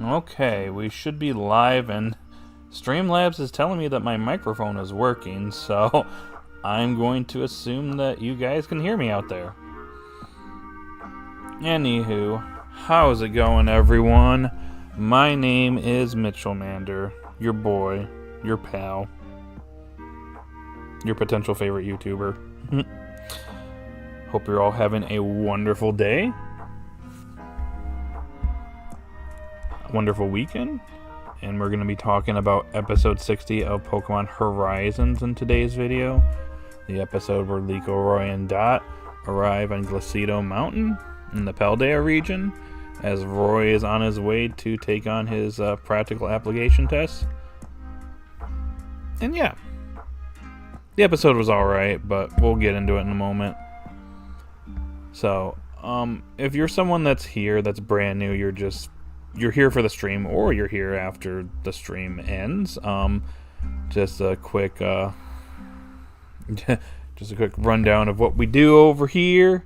Okay, we should be live, and Streamlabs is telling me that my microphone is working, so I'm going to assume that you guys can hear me out there. Anywho, how's it going, everyone? My name is Mitchellmander, your boy, your pal, your potential favorite YouTuber. Hope you're all having a wonderful day. Wonderful weekend, and we're going to be talking about episode 60 of Pokemon Horizons in today's video. The episode where Liko, Roy, and Dot arrive on Glaseado Mountain in the Paldea region as Roy is on his way to take on his practical application test. And yeah, the episode was alright, but we'll get into it in a moment. So, if you're someone that's here, that's brand new, you're here for the stream, or you're here after the stream ends. Just a quick rundown of what we do over here.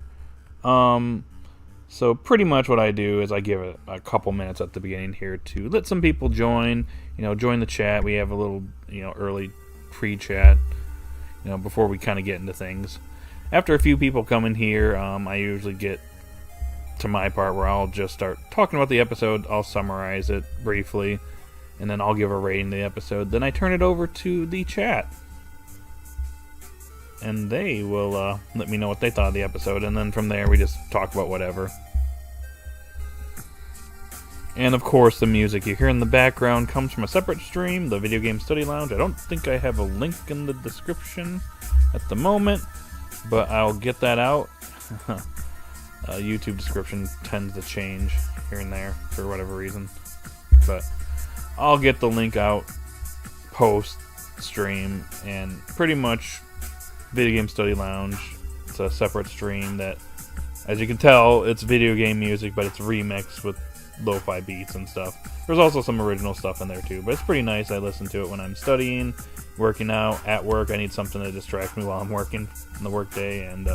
So pretty much what I do is I give it a couple minutes at the beginning here to let some people join the chat. We have a little, early pre-chat, before we kind of get into things. After a few people come in here, I usually get to my part where I'll just start talking about the episode. I'll summarize it briefly, and then I'll give a rating to the episode. Then I turn it over to the chat, and they will let me know what they thought of the episode, and then from there we just talk about whatever. And of course, the music you hear in the background comes from a separate stream, the Video Game Study Lounge. I don't think I have a link in the description at the moment, but I'll get that out. YouTube description tends to change here and there for whatever reason, but I'll get the link out post stream. And pretty much Video Game Study Lounge, it's a separate stream that, as you can tell, it's video game music, but it's remixed with lo-fi beats and stuff. There's also some original stuff in there too, but it's pretty nice. I listen to it when I'm studying, working out, at work. I need something to distract me while I'm working in the workday, and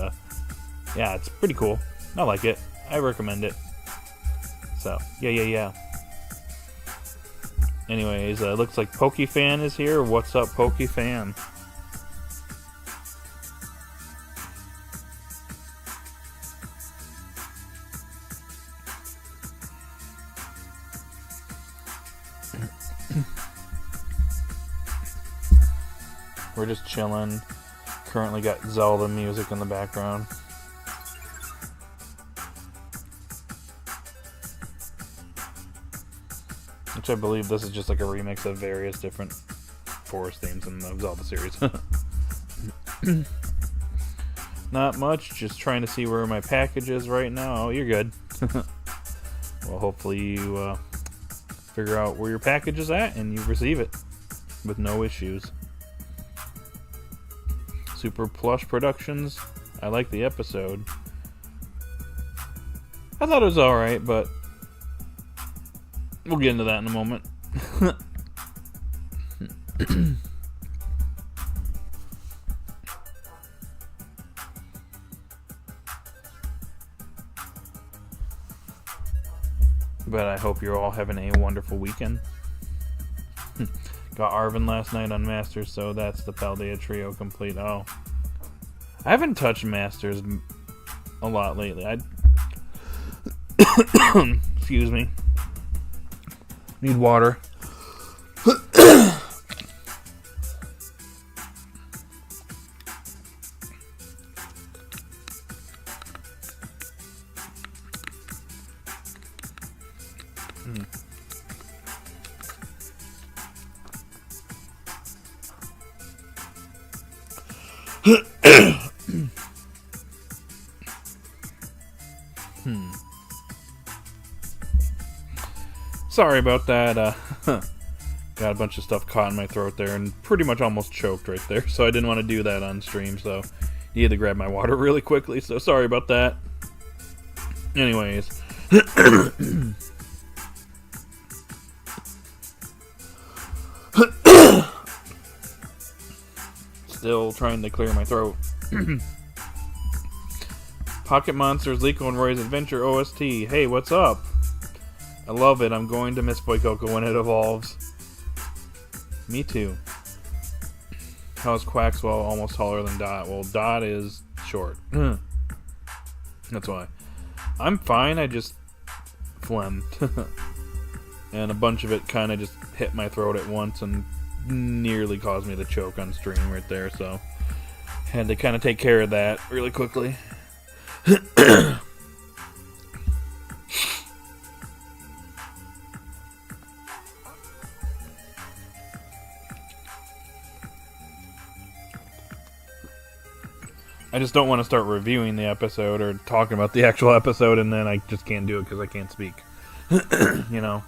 yeah, it's pretty cool. I like it. I recommend it. So, yeah. Anyways, looks like PokeFan is here. What's up, PokeFan? We're just chilling. Currently got Zelda music in the background. Which I believe this is just like a remix of various different forest themes in the Zelda series. Not much, just trying to see where my package is right now. Oh, you're good. Well, hopefully you figure out where your package is at and you receive it with no issues. Super Plush Productions. I like the episode. I thought it was alright, but we'll get into that in a moment. But I hope you're all having a wonderful weekend. Got Arvin last night on Masters, so that's the Paldea trio complete. Oh. I haven't touched Masters a lot lately. Excuse me. Need water. Sorry about that. Got a bunch of stuff caught in my throat there and pretty much almost choked right there, so I didn't want to do that on stream, so you had to grab my water really quickly, so sorry about that. Anyways. Still trying to clear my throat. Pocket Monsters, Liko and Roy's Adventure OST. Hey, what's up? I love it. I'm going to miss Fuecoco when it evolves. Me too. How's Quaxwell almost taller than Dot? Well, Dot is short. That's why. I'm fine, I just phlegmed. And a bunch of it kind of just hit my throat at once and nearly caused me to choke on stream right there, so had to kind of take care of that really quickly. I just don't want to start reviewing the episode or talking about the actual episode and then I just can't do it because I can't speak. You know?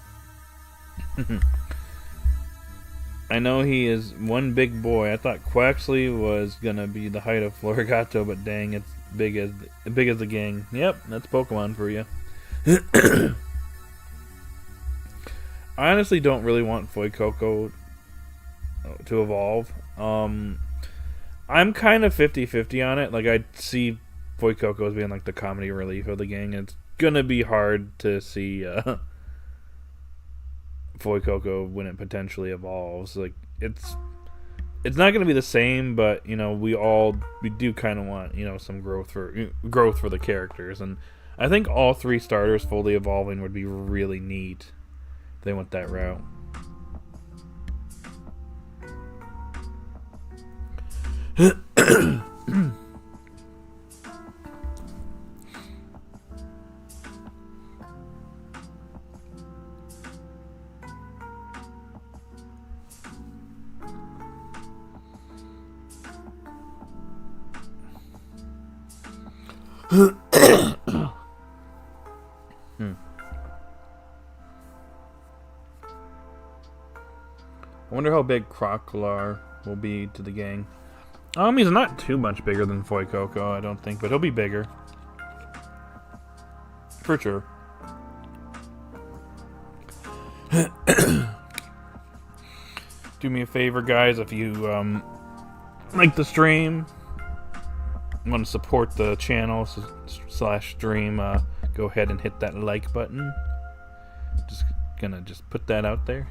I know he is one big boy. I thought Quaxley was going to be the height of Florigato, but dang, it's big as the gang. Yep, that's Pokemon for you. I honestly don't really want Fuecoco to evolve. I'm kind of 50-50 on it. Like, I see Fuecoco as being like the comedy relief of the gang. It's gonna be hard to see Fuecoco when it potentially evolves. Like, it's not gonna be the same, but you know, we do kind of want, you know, some growth for the characters, and I think all 3 starters fully evolving would be really neat if they went that route. I wonder how big Croclar will be to the gang. He's not too much bigger than Fuecoco, I don't think, but he'll be bigger. For sure. Do me a favor, guys, if you like the stream, want to support the channel / stream, go ahead and hit that like button. Just gonna put that out there.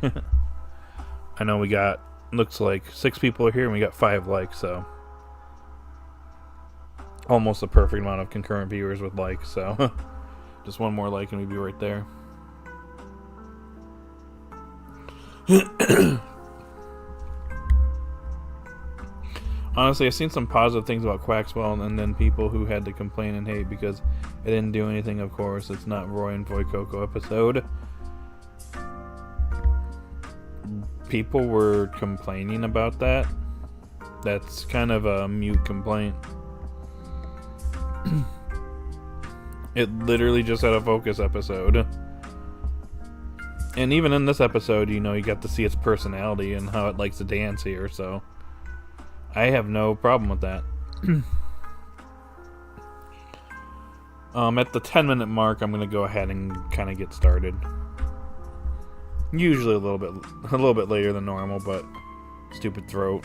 I know we got, looks like 6 people are here and we got 5 likes, so almost a perfect amount of concurrent viewers with likes, so just one more like and we'd be right there. Honestly, I've seen some positive things about Quaxwell, and then people who had to complain and hate because it didn't do anything. Of course, it's not Roy and Fuecoco episode. People were complaining about that. That's kind of a mute complaint. It literally just had a focus episode. And even in this episode, you know, you got to see its personality and how it likes to dance here, so I have no problem with that. At the 10-minute mark, I'm going to go ahead and kind of get started. Usually a little bit later than normal, but stupid throat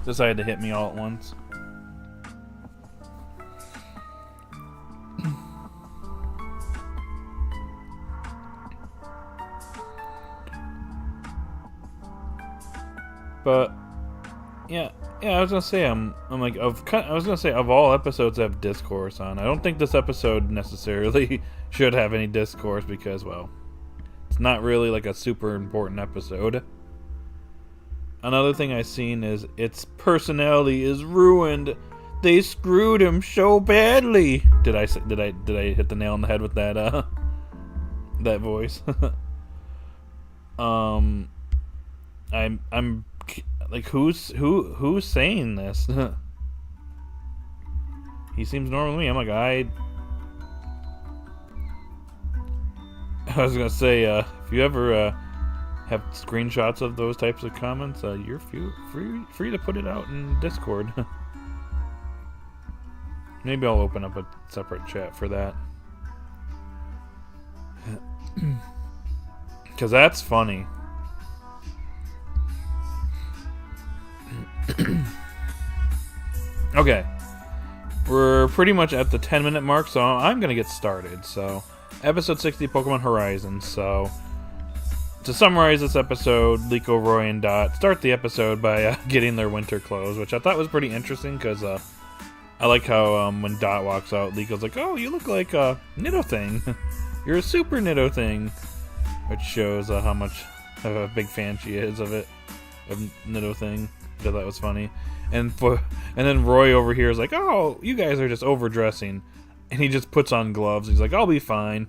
decided to hit me all at once. But yeah, I was gonna say I was gonna say of all episodes that have discourse on, I don't think this episode necessarily should have any discourse because, well, it's not really like a super important episode. Another thing I've seen is its personality is ruined. They screwed him so badly. Did I hit the nail on the head with that that voice? I'm like, who's saying this? He seems normal to me. I'm like, I was gonna say, if you ever have screenshots of those types of comments, you're free to put it out in Discord. Maybe I'll open up a separate chat for that. Because that's funny. Okay. we're pretty much at the 10-minute mark, so I'm going to get started. So, episode 60, Pokemon Horizons. So, to summarize this episode, Liko, Roy, and Dot start the episode by getting their winter clothes, which I thought was pretty interesting, because I like how when Dot walks out, Liko's like, "Oh, you look like a Nidothing. You're a super Nidothing," which shows how much of a big fan she is of Nidothing. I thought that was funny. And then Roy over here is like, "Oh, you guys are just overdressing," and he just puts on gloves. He's like, "I'll be fine."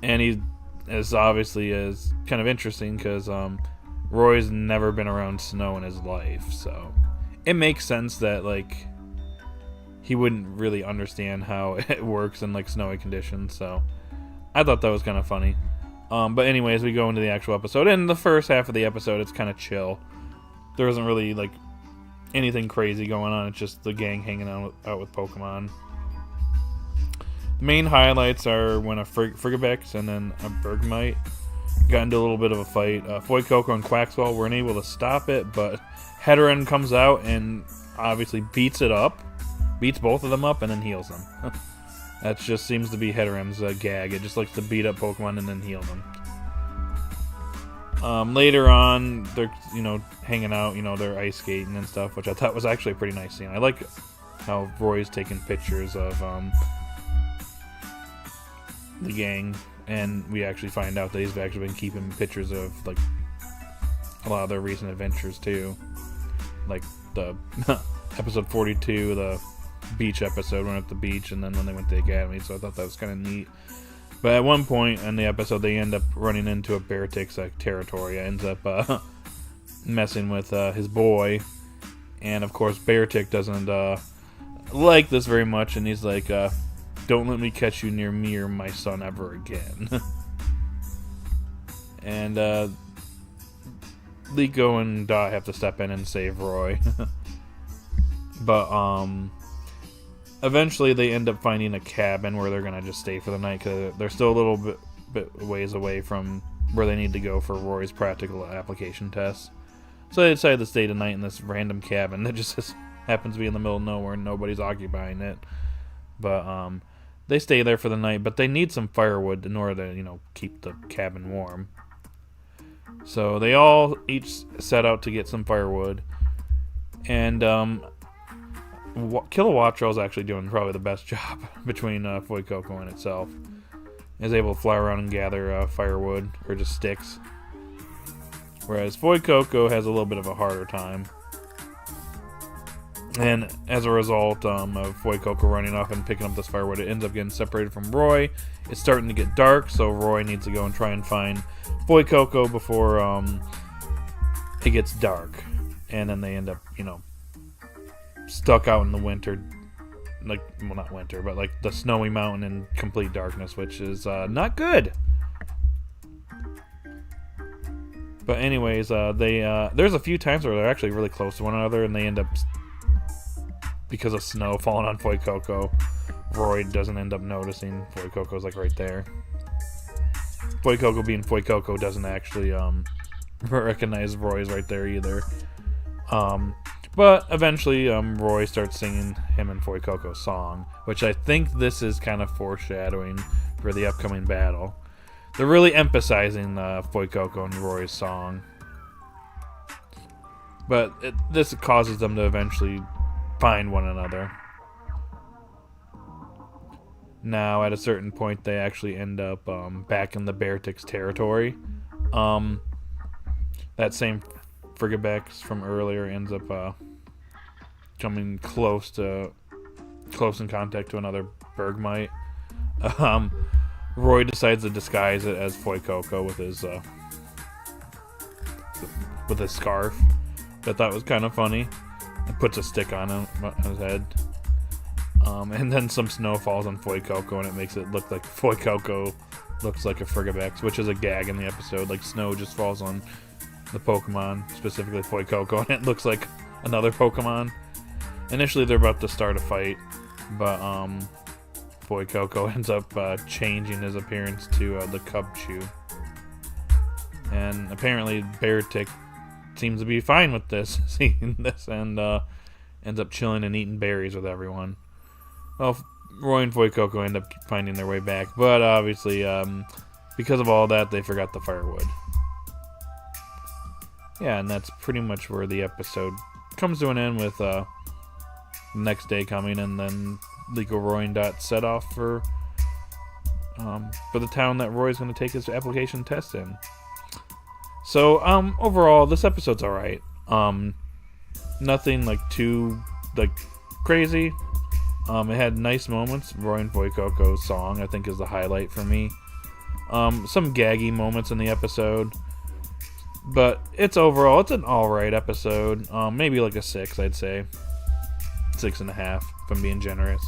And he is obviously is kind of interesting because Roy's never been around snow in his life, so it makes sense that like he wouldn't really understand how it works in like snowy conditions. So I thought that was kind of funny. But anyways, we go into the actual episode. In the first half of the episode, it's kind of chill. There isn't really like anything crazy going on. It's just the gang hanging out with Pokemon. The main highlights are when a Frigibax and then a Bergmite got into a little bit of a fight. Fuecoco and Quaxwell weren't able to stop it, but Heteran comes out and obviously beats both of them up, and then heals them. That just seems to be Heteran's gag. It just likes to beat up Pokemon and then heal them. Later on, they're hanging out, they're ice skating and stuff, which I thought was actually a pretty nice scene. I like how Roy's taking pictures of the gang, and we actually find out that he's actually been keeping pictures of like a lot of their recent adventures too, like the episode 42, the beach episode, when at the beach, and then when they went to the academy. So I thought that was kind of neat. But at one point in the episode, they end up running into a Beartic's territory. It ends up messing with his boy. And, of course, Beartic doesn't like this very much. And he's like, "Don't let me catch you near me or my son ever again." And Liko and Dot have to step in and save Roy. But, eventually, they end up finding a cabin where they're gonna just stay for the night because they're still a little bit ways away from where they need to go for Roy's practical application test. So they decide to stay the night in this random cabin that just happens to be in the middle of nowhere and nobody's occupying it. But they stay there for the night, but they need some firewood in order to keep the cabin warm. So they all each set out to get some firewood, and Kilowattrel is actually doing probably the best job between Fuecoco and itself. Is able to fly around and gather firewood, or just sticks. Whereas Fuecoco has a little bit of a harder time. And as a result of Fuecoco running off and picking up this firewood, it ends up getting separated from Roy. It's starting to get dark, so Roy needs to go and try and find Fuecoco before it gets dark. And then they end up, stuck out in the winter, not winter, but like the snowy mountain in complete darkness, which is not good. But anyways, there's a few times where they're actually really close to one another, and they end up, because of snow falling on Fuecoco, Roy doesn't end up noticing Fuecoco's like right there. Fuecoco being Fuecoco doesn't actually recognize Roy's right there either. But eventually, Roy starts singing him and Fuecoco's song, which I think this is kind of foreshadowing for the upcoming battle. They're really emphasizing Fuecoco and Roy's song. But this causes them to eventually find one another. Now, at a certain point, they actually end up back in the Beartic's territory. That same Frigibax from earlier ends up coming close in contact to another Bergmite. Roy decides to disguise it as Fuecoco with his scarf. I thought was kind of funny. And puts a stick on his head. And then some snow falls on Fuecoco, and it makes it look like Fuecoco looks like a Frigibax, which is a gag in the episode. Like, snow just falls on the Pokemon, specifically Fuecoco, and it looks like another Pokemon. Initially, they're about to start a fight, but Fuecoco ends up changing his appearance to the Cubchoo. And apparently, Beartic seems to be fine with this, seeing this, and ends up chilling and eating berries with everyone. Well, Roy and Fuecoco end up finding their way back, but obviously, because of all that, they forgot the firewood. Yeah, and that's pretty much where the episode comes to an end, with the next day coming, and then Liko, Roy, and Dot set off for the town that Roy's going to take his application test in. So, overall, this episode's alright. Nothing, too, crazy. It had nice moments. Roy and Fuecoco's song, I think, is the highlight for me. Some gaggy moments in the episode. But it's an alright episode. Maybe a 6, I'd say. 6.5, if I'm being generous.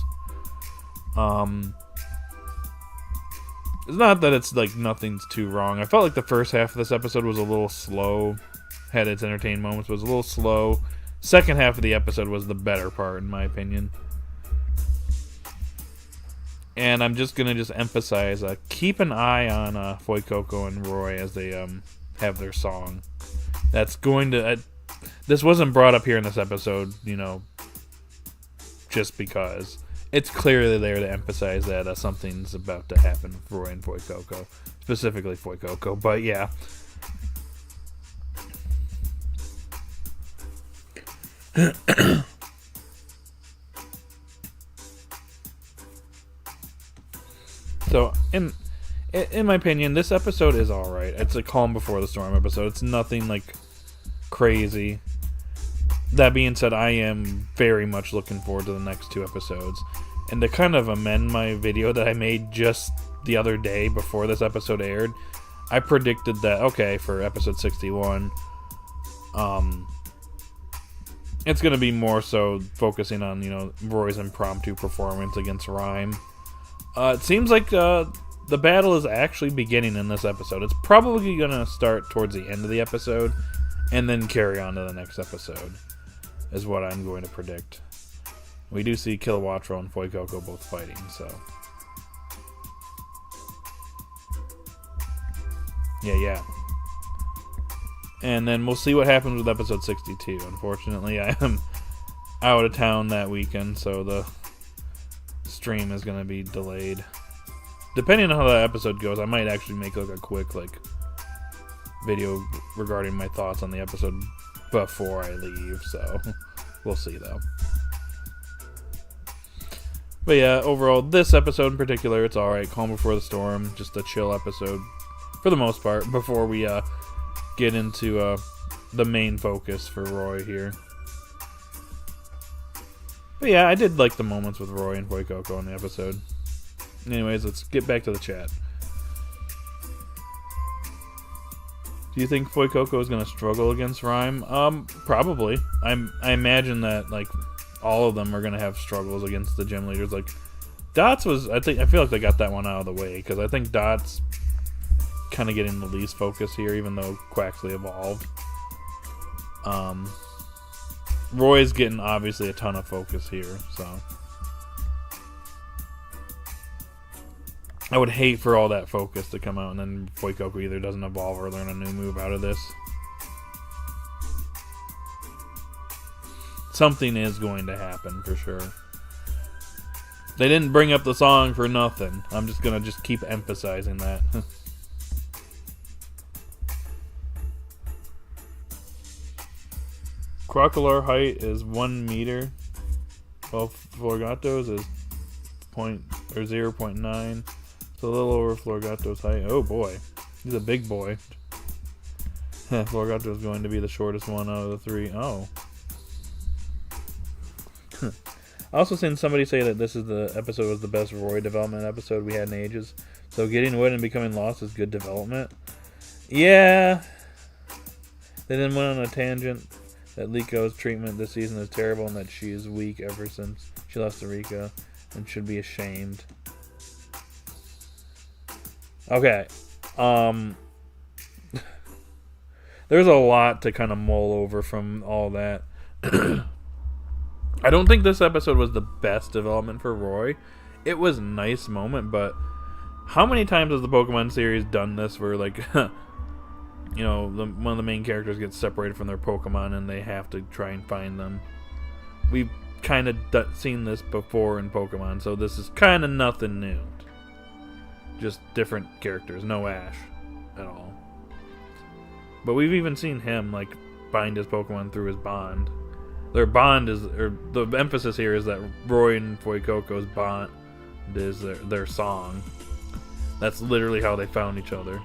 It's not that it's nothing's too wrong. I felt like the first half of this episode was a little slow. Had its entertaining moments, was a little slow. Second half of the episode was the better part, in my opinion. And I'm just gonna emphasize, keep an eye on Fuecoco and Roy as they have their song. That's going to... this wasn't brought up here in this episode, just because. It's clearly there to emphasize that something's about to happen with Roy and Fuecoco. Specifically Fuecoco, but yeah. So, in my opinion, this episode is alright. It's a calm before the storm episode. It's nothing, crazy. That being said, I am very much looking forward to the next 2 episodes. And to kind of amend my video that I made just the other day before this episode aired, I predicted that, okay, for episode 61, it's going to be more so focusing on, Roy's impromptu performance against Rhyme. It seems like the battle is actually beginning in this episode. It's probably going to start towards the end of the episode and then carry on to the next episode, is what I'm going to predict. We do see Kilowattrel and Fuecoco both fighting, so... Yeah. And then we'll see what happens with episode 62. Unfortunately, I am out of town that weekend, so the stream is going to be delayed. Depending on how that episode goes, I might actually make a quick video regarding my thoughts on the episode before I leave, so we'll see though. But yeah, overall, this episode in particular, it's alright. Calm before the storm, just a chill episode for the most part before we get into the main focus for Roy here. But yeah, I did like the moments with Roy and Fuecoco in the episode. Anyways, let's get back to the chat. Do you think Fuecoco is going to struggle against Rhyme? Probably. I imagine that all of them are going to have struggles against the gym leaders. Dots was, I feel like they got that one out of the way, because I think Dots kind of getting the least focus here, even though Quaxley evolved. Roy's getting obviously a ton of focus here, so I would hate for all that focus to come out and then Fuecoco either doesn't evolve or learn a new move out of this. Something is going to happen for sure. They didn't bring up the song for nothing. I'm just gonna keep emphasizing that. Crocolar height is 1 meter, while Florgato's is 0.9. So a little over Florgato's height. Oh boy, he's a big boy. Florgato is going to be the shortest one out of the 3. Oh. I also seen somebody say that this is the episode was the best Roy development episode we had in ages. So getting wet and becoming lost is good development. Yeah. They then went on a tangent that Liko's treatment this season is terrible and that she is weak ever since she left Sarika and should be ashamed. Okay. There's a lot to kind of mull over from all that. I don't think this episode was the best development for Roy. It was a nice moment, but how many times has the Pokemon series done this where, one of the main characters gets separated from their Pokemon and they have to try and find them? we've kind of seen this before in Pokemon, so this is kind of nothing new. Just different characters, no Ash at all. But we've even seen him like bind his Pokemon through his bond. Their bond is, or the emphasis here is that Roy and Fuecoco's bond is their song. That's literally how they found each other.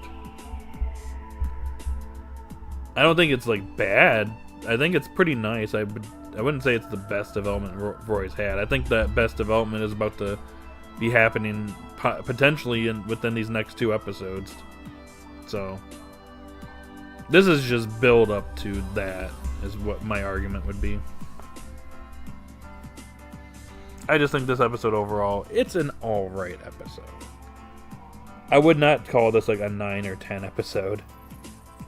I don't think it's like bad. I think it's pretty nice. I wouldn't say it's the best development Roy's had. I think that best development is about to be happening potentially within these next 2 episodes. So this is just build up to that, is what my argument would be. I just think this episode overall, it's an alright episode. I would not call this like a 9 or 10 episode.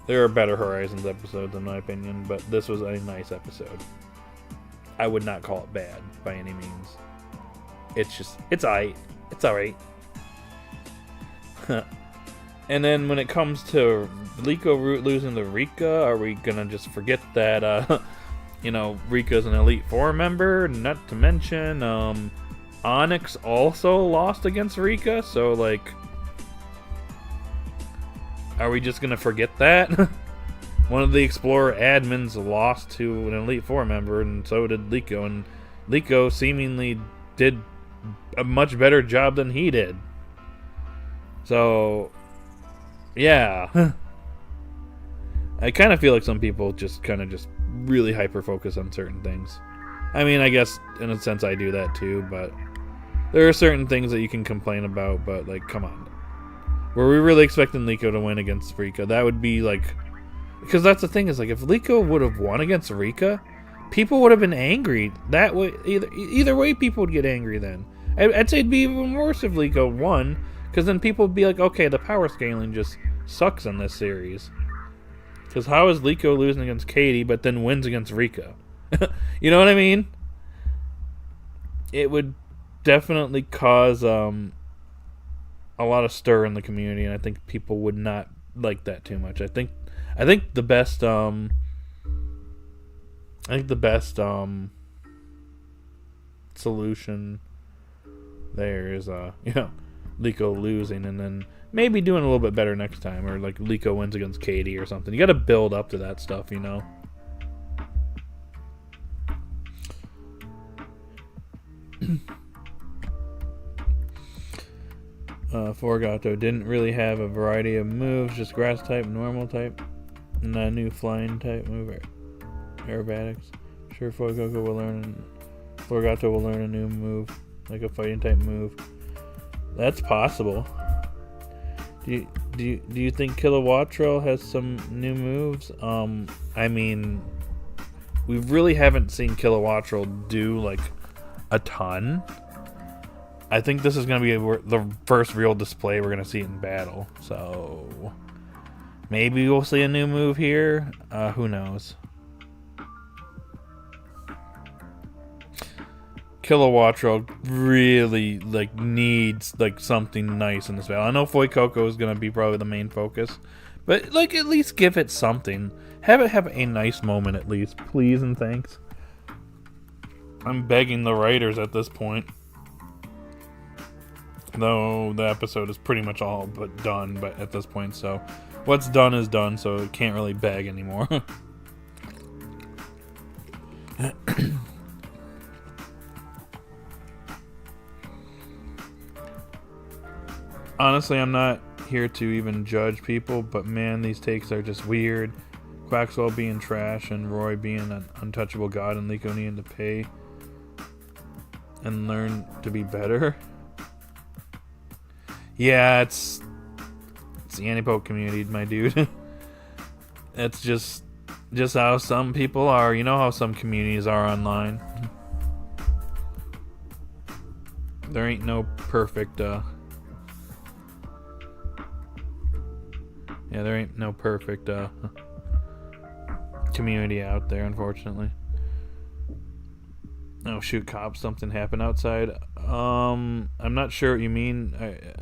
There are better Horizons episodes in my opinion, but this was a nice episode. I would not call it bad by any means. It's alright. It's alright. And then when it comes to Liko losing to Rika, are we gonna just forget that, Rika's an Elite Four member? Not to mention, Onyx also lost against Rika, so, like, are we just gonna forget that? One of the Explorer admins lost to an Elite Four member, and so did Liko, and Liko seemingly did a much better job than he did. So, yeah. I kind of feel like some people just really hyper-focus on certain things. I mean, I guess, in a sense, I do that too, but there are certain things that you can complain about, but, like, come on. Were we really expecting Liko to win against Rika? That would be, like... Because that's the thing, is, like, if Liko would have won against Rika, people would have been angry. That way, either way, people would get angry then. I'd say it'd be even worse if Liko won, because then people would be like, okay, the power scaling just sucks in this series. Because how is Liko losing against Katie, but then wins against Rika? You know what I mean? It would definitely cause a lot of stir in the community, and I think people would not like that too much. I think the best solution there is Liko losing and then maybe doing a little bit better next time, or like Liko wins against Katie or something. You got to build up to that stuff, Forgato didn't really have a variety of moves, just grass type, normal type, and a new flying type move, aerobatics. Sure, Forgato will learn a new move, like a fighting type move. That's possible. Do you think Kilowattrel has some new moves? I mean, we really haven't seen Kilowattrel do like a ton. I think this is going to be the first real display we're going to see in battle. So maybe we'll see a new move here. Who knows? Kilowattrel really needs something nice in this battle. I know Fuecoco is going to be probably the main focus, but at least give it something. Have it have a nice moment at least, please and thanks. I'm begging the writers at this point. Though the episode is pretty much all but done, but at this point, so what's done is done, so it can't really beg anymore. Honestly, I'm not here to even judge people, but man, these takes are just weird. Quaxwell being trash and Roy being an untouchable god and Liko needing to pay and learn to be better. Yeah, it's the anipoke community, my dude. It's just how some people are. You know how some communities are online. There ain't no perfect there ain't no perfect community out there, unfortunately. Oh shoot, cops, something happened outside. I'm not sure what you mean,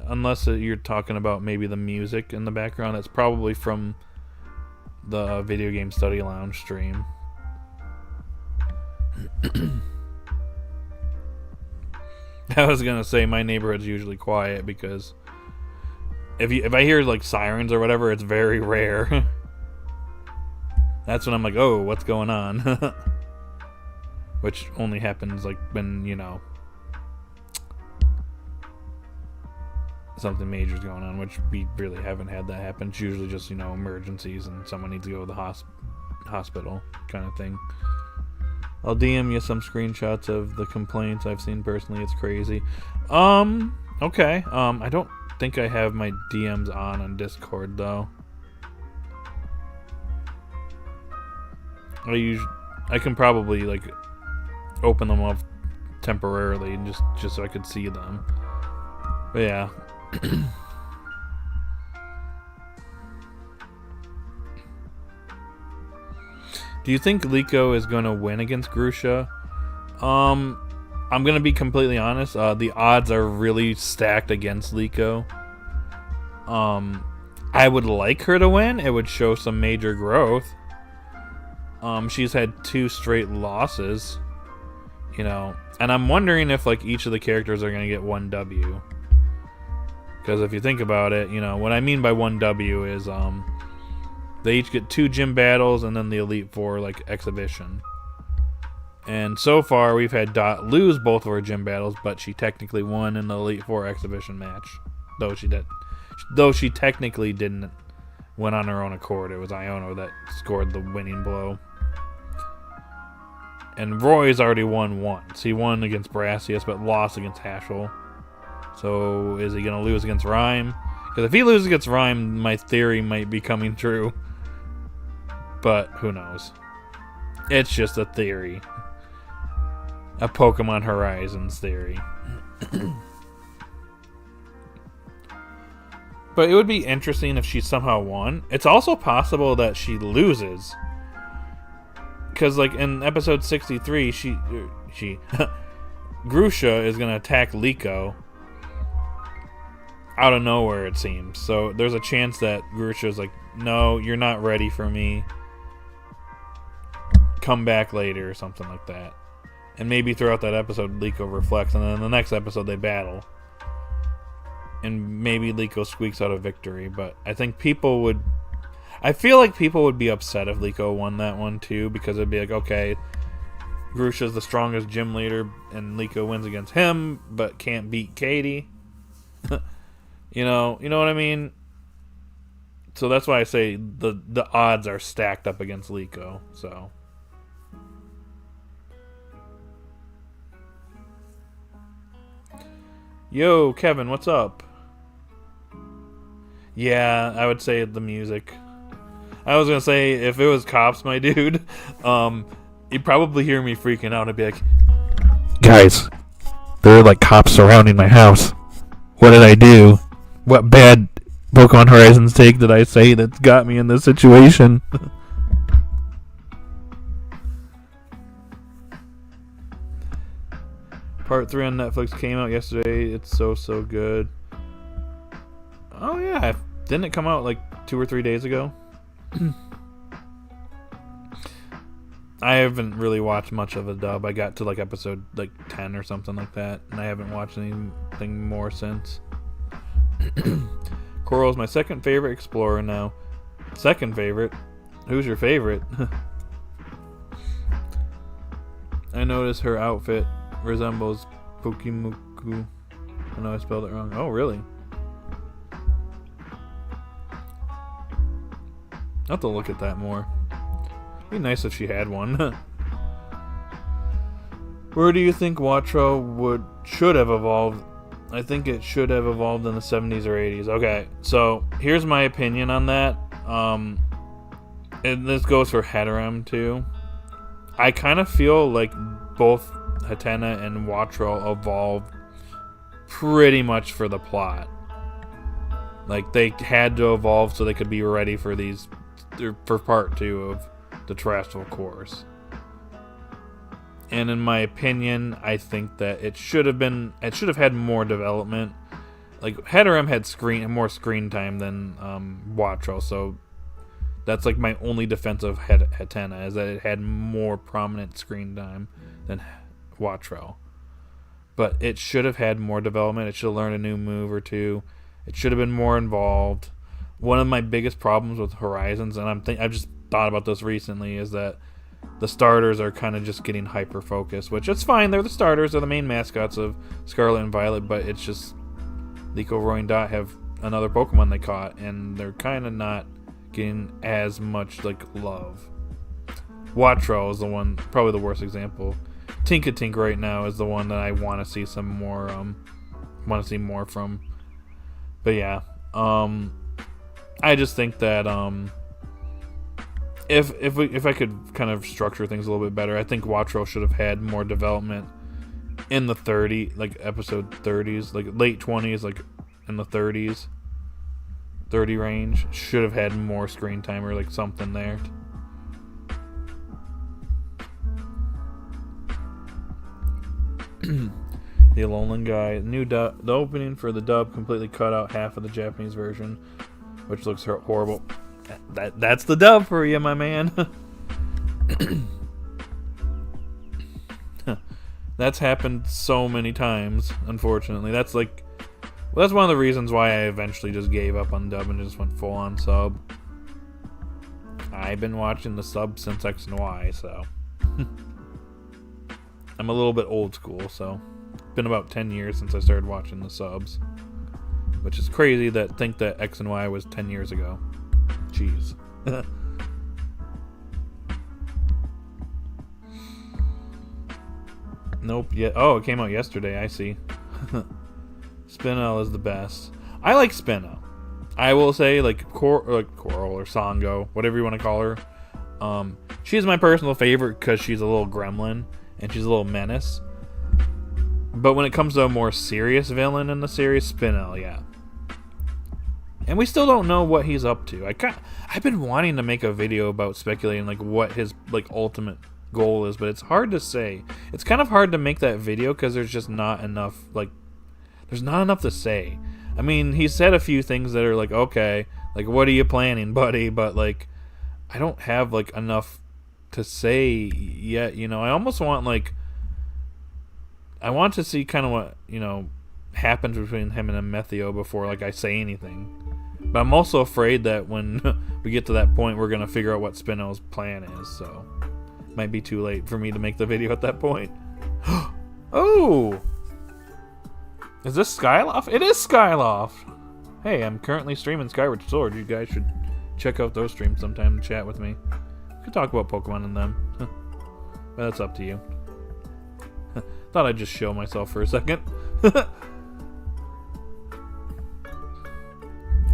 unless you're talking about maybe the music in the background. It's probably from the Video Game Study Lounge stream. I was gonna say my neighborhood's usually quiet because if I hear like sirens or whatever, it's very rare. That's when I'm like, oh, what's going on? Which only happens like when, something major's going on, which we really haven't had that happen. It's usually just, emergencies and someone needs to go to the hospital kind of thing. I'll DM you some screenshots of the complaints I've seen personally. It's crazy. Okay. I don't think I have my DMs on Discord though. I can probably like open them up temporarily and just so I could see them. But yeah. Do you think Liko is going to win against Grusha? I'm going to be completely honest. The odds are really stacked against Liko. I would like her to win. It would show some major growth. She's had 2 straight losses, and I'm wondering if like each of the characters are going to get 1 W. Because if you think about it, what I mean by 1 W is they each get 2 gym battles and then the Elite Four like exhibition. And so far we've had Dot lose both of her gym battles, but she technically won in the Elite Four exhibition match. Though she technically didn't win on her own accord. It was Iono that scored the winning blow. And Roy's already won once. He won against Brassius but lost against Hashel. So is he going to lose against Rhyme? Because if he loses against Rhyme, my theory might be coming true. But who knows? It's just a theory. A Pokemon Horizons theory. But it would be interesting if she somehow won. It's also possible that she loses. Because like in episode 63, she Grusha is going to attack Liko out of nowhere, it seems. So there's a chance that Grusha's like, no, you're not ready for me. Come back later or something like that. And maybe throughout that episode, Liko reflects, and then in the next episode they battle. And maybe Liko squeaks out a victory, but I feel like people would be upset if Liko won that one too, because it'd be like, okay, Grusha's the strongest gym leader, and Liko wins against him, but can't beat Katie. You know what I mean? So that's why I say the odds are stacked up against Liko. So yo, Kevin, what's up? Yeah, I would say the music. I was gonna say if it was cops, my dude, you'd probably hear me freaking out. I'd be like, guys, there are like cops surrounding my house. What did I do? What bad Pokemon Horizons take did I say that's got me in this situation? Part 3 on Netflix came out yesterday. It's so good. Oh yeah, didn't it come out like 2 or 3 days ago? I haven't really watched much of a dub. I got to like episode like 10 or something like that, and I haven't watched anything more since. Coral's my second favorite explorer now. Second favorite? Who's your favorite? I noticed her outfit resembles Pokemuku. I know I spelled it wrong. Oh, really? I'll have to look at that more. It'd be nice if she had one. Where do you think Watro should have evolved? I think it should have evolved in the 70s or 80s. Okay, so here's my opinion on that. And this goes for Heterim too. I kind of feel like both Hatena and Watro evolved pretty much for the plot. Like they had to evolve so they could be ready for part 2 of the terrestrial course. And in my opinion, I think that it should have had more development. Like Heterim had more screen time than Watro, so that's like my only defense of Hatena is that it had more prominent screen time than Watro. but it should have had more development. It should have learned a new move or two. It should have been more involved. One of my biggest problems with Horizons, and I've just thought about this recently, is that the starters are kind of just getting hyper focused, which it's fine. They're the starters, they're the main mascots of Scarlet and Violet, but it's just Liko, Roy, and Dot have another Pokemon they caught, and they're kind of not getting as much like love. Wattrel is the one, probably the worst example. Tinkatink right now is the one that I want to see some more, want to see more from. But yeah, I just think that if I could kind of structure things a little bit better, I think Wattrel should have had more development in the episode 30s, like late 20s, like in the 30s, 30 range. Should have had more screen time or like something there. The Alolan guy, the opening for the dub completely cut out half of the Japanese version, which looks horrible. That's the dub for you, my man. That's happened so many times, unfortunately. That's one of the reasons why I eventually just gave up on dub and just went full on sub. I've been watching the sub since X and Y, so I'm a little bit old school, so it's been about 10 years since I started watching the subs, which is crazy to think that X and Y was 10 years ago. Jeez. Nope. Yeah. Oh, it came out yesterday. I see. Spinel is the best. I like Spinel. I will say, Coral or Sango, whatever you want to call her. She's my personal favorite because she's a little gremlin and she's a little menace. But when it comes to a more serious villain in the series, Spinel, yeah. And we still don't know what he's up to. I've been wanting to make a video about speculating what his ultimate goal is, but it's hard to say. It's kind of hard to make that video because there's just not enough there's not enough to say. I mean, he said a few things that are okay, what are you planning, buddy? But I don't have enough to say yet. I almost want I want to see kind of what happens between him and Amethio before I say anything. But I'm also afraid that when we get to that point, we're gonna figure out what Spinel's plan is. So it might be too late for me to make the video at that point. Oh, is this Skyloft? It is Skyloft. Hey, I'm currently streaming Skyward Sword. You guys should check out those streams sometime and chat with me. We could talk about Pokemon in them. But that's up to you. Thought I'd just show myself for a second.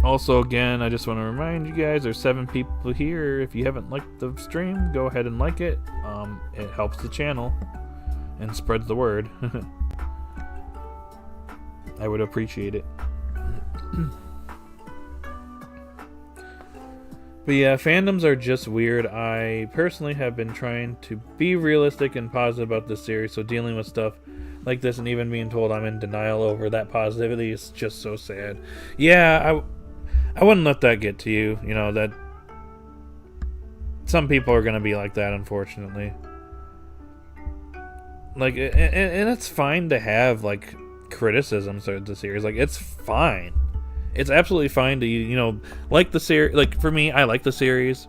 Also, again, I just want to remind you guys, there's 7 people here. If you haven't liked the stream, go ahead and like it. It helps the channel and spreads the word. I would appreciate it. But yeah, fandoms are just weird. I personally have been trying to be realistic and positive about this series, so dealing with stuff like this and even being told I'm in denial over that positivity is just so sad. Yeah, I wouldn't let that get to you. That some people are going to be like that, unfortunately. And it's fine to have, criticisms of the series. It's fine. It's absolutely fine to, like the series. For me, I like the series,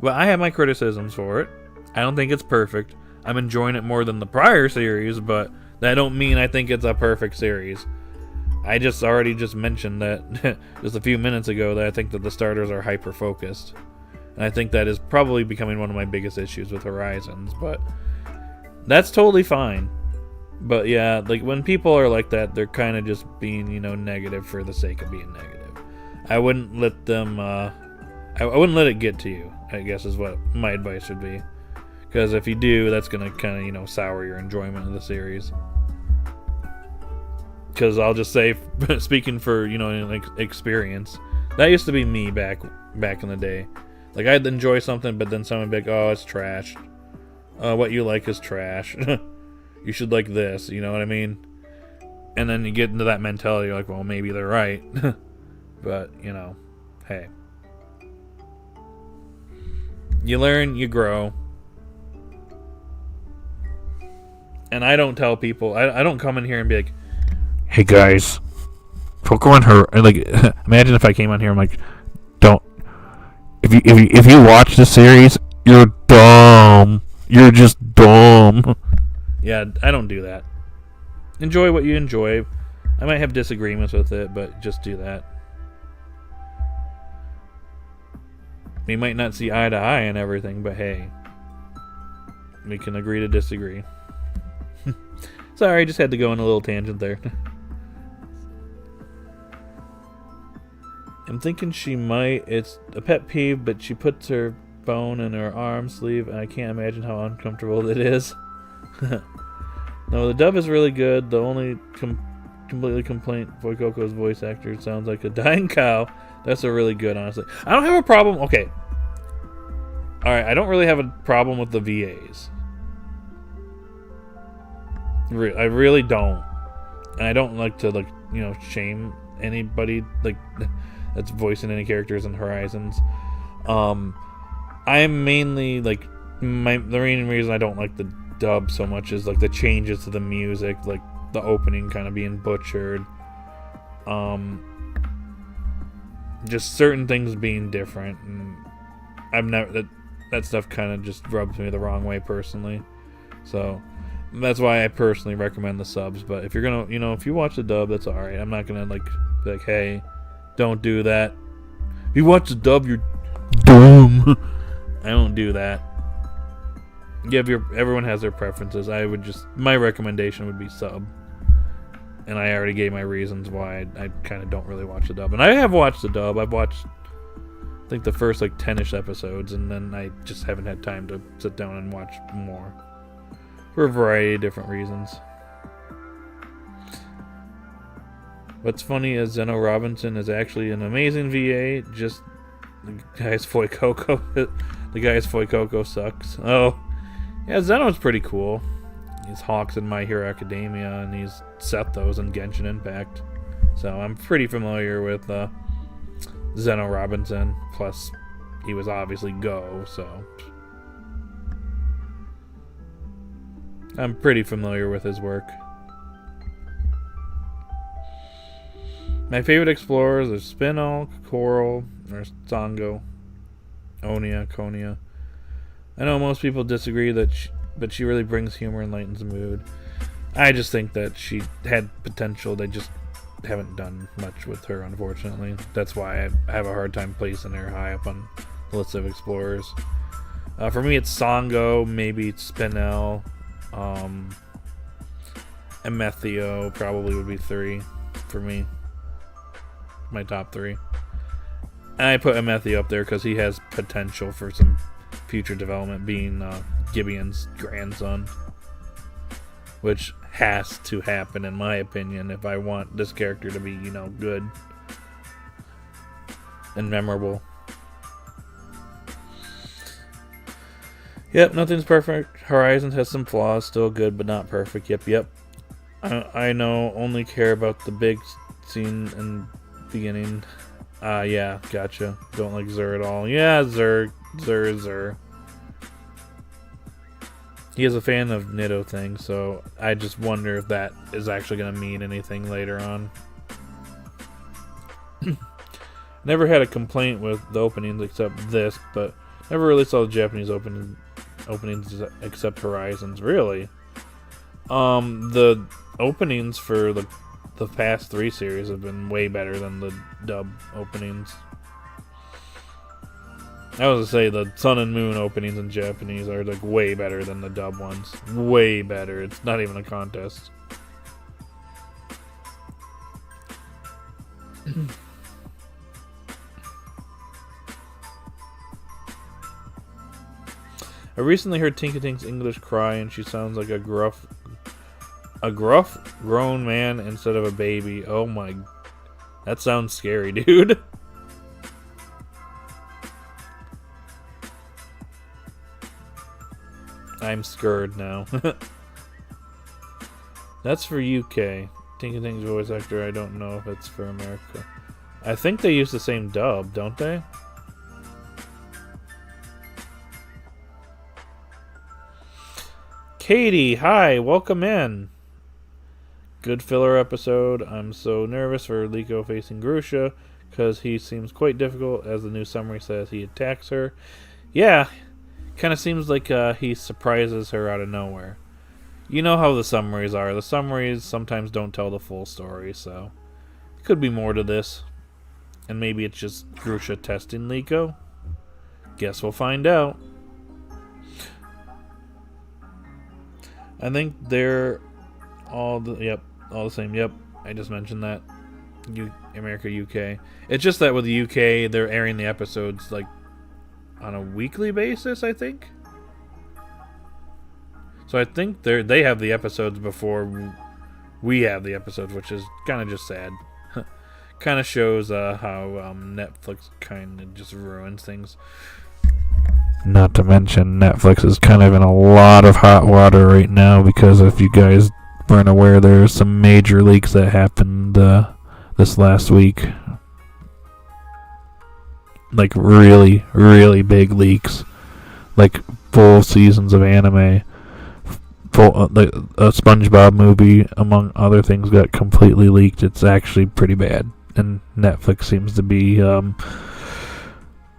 but I have my criticisms for it. I don't think it's perfect. I'm enjoying it more than the prior series, but that don't mean I think it's a perfect series. I already mentioned that just a few minutes ago that I think that the starters are hyper-focused. And I think that is probably becoming one of my biggest issues with Horizons, but that's totally fine. But yeah, when people are like that, they're kind of just being, negative for the sake of being negative. I wouldn't let them, I wouldn't let it get to you, I guess is what my advice would be. Because if you do, that's going to kind of, sour your enjoyment of the series. Because I'll just say, speaking for, experience, that used to be me back in the day. I'd enjoy something, but then someone would be like, oh, it's trash. What you like is trash. You should like this, you know what I mean? And then you get into that mentality, you're like, well, maybe they're right. But, hey. You learn, you grow. And I don't tell people. I don't come in here and be like, "Hey guys, Pokemon her." Like, imagine if I came on here. I'm like, "Don't. If you watch the series, you're dumb. You're just dumb." Yeah, I don't do that. Enjoy what you enjoy. I might have disagreements with it, but just do that. We might not see eye to eye and everything, but hey, we can agree to disagree. Sorry, I just had to go on a little tangent there. I'm thinking she might. It's a pet peeve, but she puts her phone in her arm sleeve, and I can't imagine how uncomfortable it is. No, the dub is really good. The only completely complaint, Voikoko's voice actor sounds like a dying cow. That's a really good, honestly. I don't have a problem. Okay. Alright, I don't really have a problem with the VAs. I really don't. And I don't like to, like, you know, shame anybody, like, that's voicing any characters in Horizons. I'm mainly, like, the main reason I don't like the dub so much is, like, the changes to the music, like, the opening kind of being butchered. Just certain things being different, and I've never that stuff kind of just rubs me the wrong way personally. So that's why I personally recommend the subs. But if you're gonna, you know, if you watch the dub, that's all right. I'm not gonna like be like, hey, don't do that. If you watch the dub, you're dumb. I don't do that. Yeah, everyone has their preferences. My recommendation would be sub. And I already gave my reasons why I kind of don't really watch the dub. And I have watched the dub. I've watched, I think, the first, like, 10-ish episodes. And then I just haven't had time to sit down and watch more. For a variety of different reasons. What's funny is Zeno Robinson is actually an amazing VA. Just, the guy's Voikoko sucks. Oh, yeah, Zeno's pretty cool. He's Hawks in My Hero Academia, and he's Sethos in Genshin Impact. So I'm pretty familiar with Zeno Robinson. Plus, he was obviously Go, so I'm pretty familiar with his work. My favorite explorers are Spinel, Coral, or Sango, Onia, Konia. I know most people disagree but she really brings humor and lightens the mood. I just think that she had potential. They just haven't done much with her, unfortunately. That's why I have a hard time placing her high up on the list of explorers. For me, it's Sango, maybe Spinel, Emethio probably would be 3 for me. My top 3. And I put Emethio up there because he has potential for some future development, being Gibeon's grandson, which has to happen in my opinion if I want this character to be, you know, good and memorable. Yep, nothing's perfect. Horizons has some flaws, still good but not perfect. Yep. I know, only care about the big scene and beginning. Yeah, gotcha. Don't like Zur at all. Yeah, Zur. He is a fan of Nido things, so I just wonder if that is actually going to mean anything later on. Never had a complaint with the openings except this, but never really saw the Japanese openings except Horizons. Really? The openings for the past 3 series have been way better than the dub openings. I was to say the Sun and Moon openings in Japanese are like way better than the dub ones. Way better. It's not even a contest. I recently heard Tinkatink's English cry, and she sounds like a gruff grown man instead of a baby. Oh my, that sounds scary, dude. I'm scared now. That's for UK. Tinkatink's voice actor, I don't know if it's for America. I think they use the same dub, don't they? Katie, hi, welcome in. Good filler episode. I'm so nervous for Liko facing Grusha because he seems quite difficult. As the new summary says, he attacks her. Yeah, kind of seems like he surprises her out of nowhere. You know how the summaries are. The summaries sometimes don't tell the full story, so could be more to this. And maybe it's just Grusha testing Liko. Guess we'll find out. I think they're all the same. Yep, I just mentioned that. America, UK. It's just that with the UK, they're airing the episodes like on a weekly basis, I think. So I think they have the episodes before we have the episodes, which is kind of just sad. Kind of shows how Netflix kind of just ruins things. Not to mention, Netflix is kind of in a lot of hot water right now because if you guys weren't aware, there's some major leaks that happened this last week. Like really, really big leaks. Like full seasons of anime. A SpongeBob movie, among other things, got completely leaked. It's actually pretty bad. And Netflix seems to be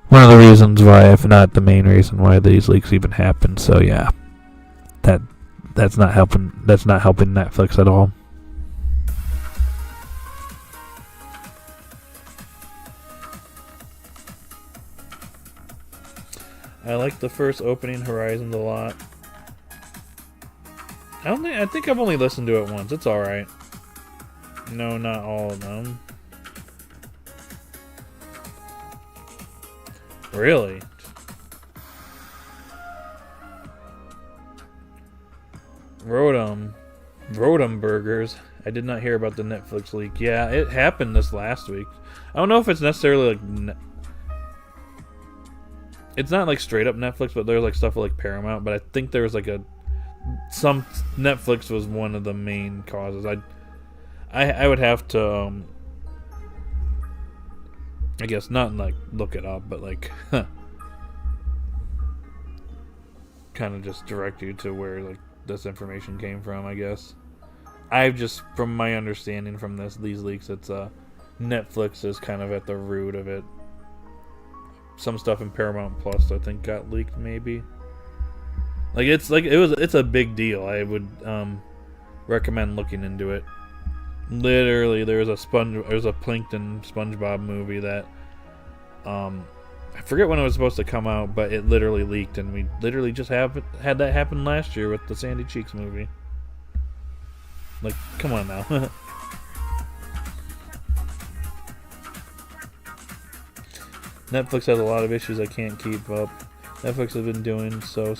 one of the reasons why, if not the main reason why these leaks even happened. So yeah, that's not helping. That's not helping Netflix at all. I like the first opening Horizons a lot. I think I've only listened to it once. It's all right. No, not all of them. Really? Rotom burgers. I did not hear about the Netflix leak. Yeah, it happened this last week. I don't know if it's necessarily like it's not like straight up Netflix, but there's like stuff like Paramount. But I think there was like some Netflix was one of the main causes. I would have to I guess not like look it up, but like kind of just direct you to where like this information came from, I guess. I've just, from my understanding from these leaks, it's Netflix is kind of at the root of it. Some stuff in Paramount Plus I think got leaked, maybe. It's a big deal. I would recommend looking into it. Literally, there's a Plankton SpongeBob movie that I forget when it was supposed to come out, but it literally leaked, and we literally just had that happen last year with the Sandy Cheeks movie. Like, come on now. Netflix has a lot of issues I can't keep up. Netflix has been doing so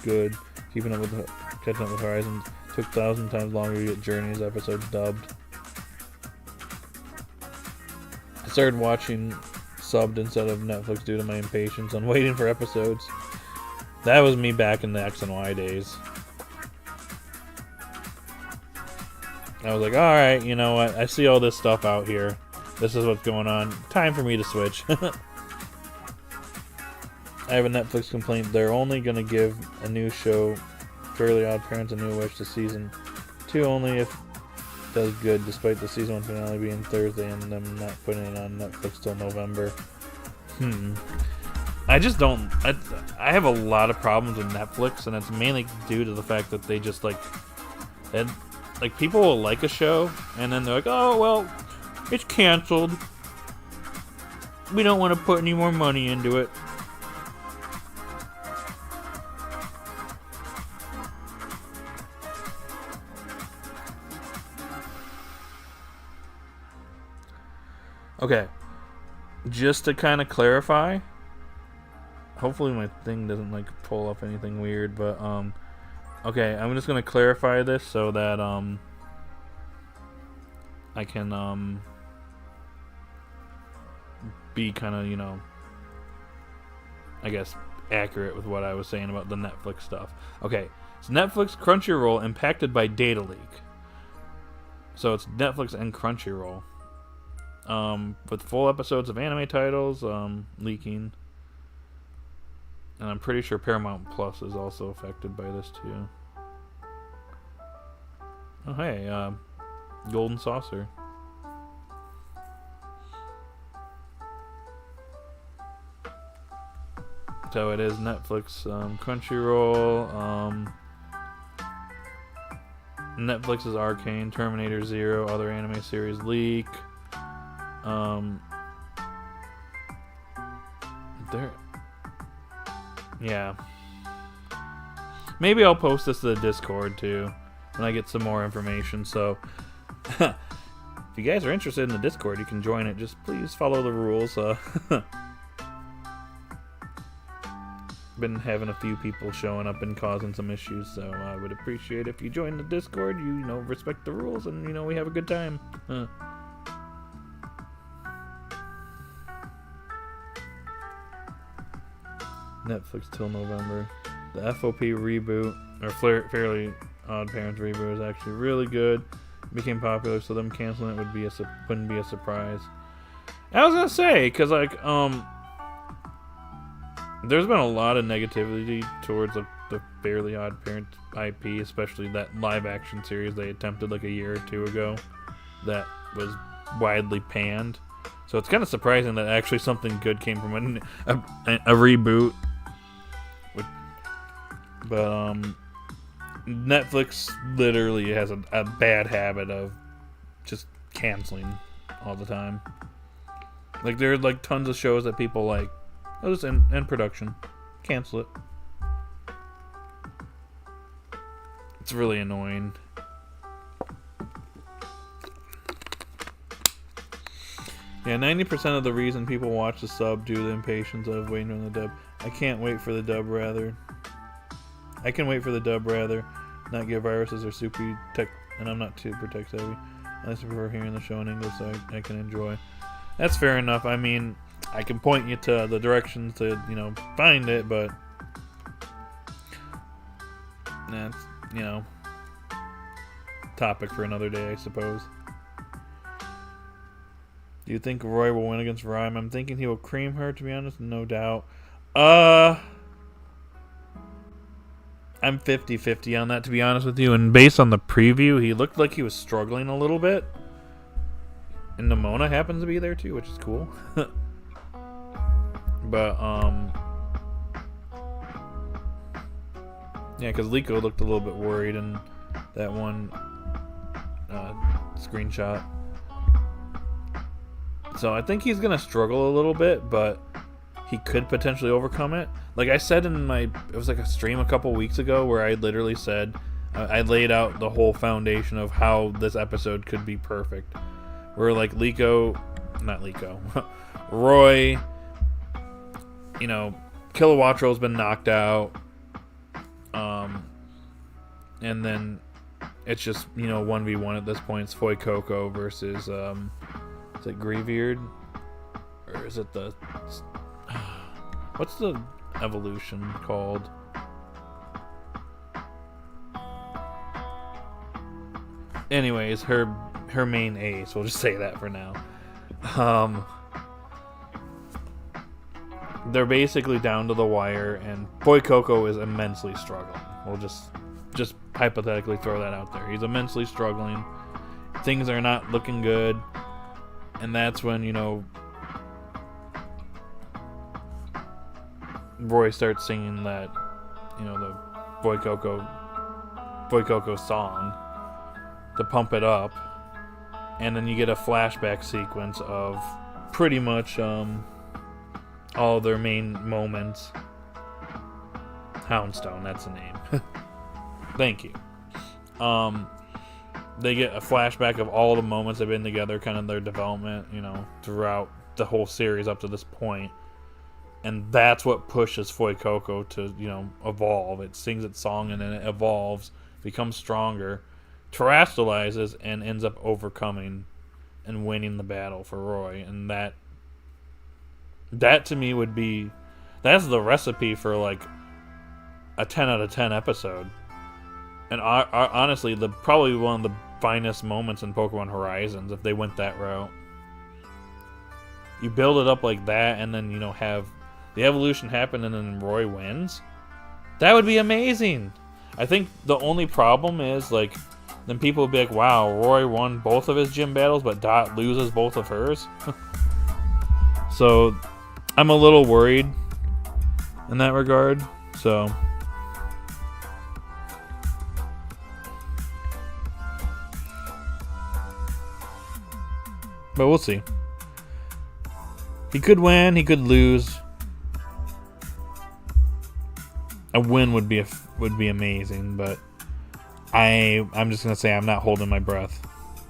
good. Catching up with Horizons. Took 1,000 times longer to get Journey's episodes dubbed. I started watching subbed instead of Netflix due to my impatience on waiting for episodes. That was me back in the X and Y days. I was like, alright, you know what? I see all this stuff out here. This is what's going on. Time for me to switch. I have a Netflix complaint. They're only going to give a new show, Fairly Odd Parents, a new wish to season 2 only if it does good, despite the season 1 finale being Thursday and them not putting it on Netflix till November. I just don't... I have a lot of problems with Netflix, and it's mainly due to the fact that they just, like people will like a show, and then they're like, oh, well, it's canceled. We don't want to put any more money into it. Okay, just to kind of clarify, hopefully my thing doesn't like pull up anything weird, but okay, I'm just gonna clarify this so that I can be kind of, you know, I guess accurate with what I was saying about the Netflix stuff. Okay, so Netflix Crunchyroll impacted by data leak. So it's Netflix and Crunchyroll. With full episodes of anime titles leaking. And I'm pretty sure Paramount Plus is also affected by this too. Oh, hey, Golden Saucer. So it is Netflix, Crunchyroll, Netflix's Arcane, Terminator Zero, other anime series leak. There. Yeah. Maybe I'll post this to the Discord too when I get some more information. So, if you guys are interested in the Discord, you can join it. Just please follow the rules. Been having a few people showing up and causing some issues, so I would appreciate if you join the Discord. You know, respect the rules, and we have a good time. Netflix till November. The FOP reboot, or Fairly Odd Parents reboot, is actually really good. It became popular, so them canceling it wouldn't be a surprise. I was gonna say, cause there's been a lot of negativity towards the Fairly Odd Parents IP, especially that live action series they attempted like a year or two ago that was widely panned. So it's kind of surprising that actually something good came from a reboot. But Netflix literally has a bad habit of just canceling all the time. Like there are like tons of shows that people like. Oh, just end production. Cancel it. It's really annoying. Yeah, 90% of the reason people watch the sub due to the impatience of waiting on the dub. I can't wait for the dub, rather. I can wait for the dub, rather. Not get viruses or super tech, and I'm not super tech savvy. I just prefer hearing the show in English so I can enjoy. That's fair enough. I mean, I can point you to the directions to, find it, but that's, topic for another day, I suppose. Do you think Roy will win against Rhyme? I'm thinking he will cream her, to be honest, no doubt. I'm 50-50 on that, to be honest with you, and based on the preview, he looked like he was struggling a little bit. And Nimona happens to be there too, which is cool. But, yeah, because Liko looked a little bit worried in that one screenshot. So I think he's going to struggle a little bit, but he could potentially overcome it. Like I said it was like a stream a couple weeks ago where I literally said, I laid out the whole foundation of how this episode could be perfect. Where like Roy, Kilowattrell's been knocked out. And then it's just, 1v1 at this point. It's Foy Coco versus, is it Greaveard? Or is it what's the evolution called? Anyways, her main ace, we'll just say that for now. They're basically down to the wire, and Boy Coco is immensely struggling. We'll just hypothetically throw that out there. He's immensely struggling. Things are not looking good, and that's when, Roy starts singing that, the Boy Coco song to pump it up, and then you get a flashback sequence of pretty much all their main moments. Houndstone, that's the name. Thank you. They get a flashback of all the moments they've been together, kind of their development, throughout the whole series up to this point. And that's what pushes Foy Coco to, evolve. It sings its song and then it evolves, becomes stronger, terrestrializes, and ends up overcoming and winning the battle for Roy. And that to me that's the recipe for like a 10 out of 10 episode. And honestly, probably one of the finest moments in Pokemon Horizons if they went that route. You build it up like that, and then have the evolution happen, and then Roy wins. That would be amazing. I think the only problem is like then people will be like, wow, Roy won both of his gym battles, but Dot loses both of hers. So I'm a little worried in that regard. So but we'll see. He could win, he could lose. A win would be amazing, but I'm just gonna say I'm not holding my breath.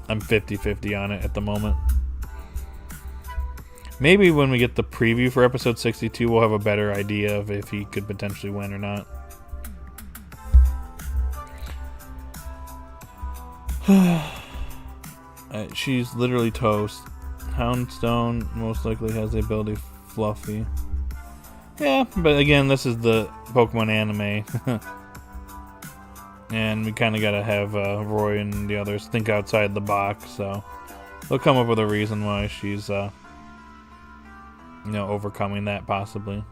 I'm 50-50 on it at the moment. Maybe when we get the preview for episode 62, we'll have a better idea of if he could potentially win or not. She's literally toast. Houndstone most likely has the ability Fluffy. Yeah, but again, this is the Pokemon anime. And we kind of got to have Roy and the others think outside the box, so they'll come up with a reason why she's, overcoming that, possibly.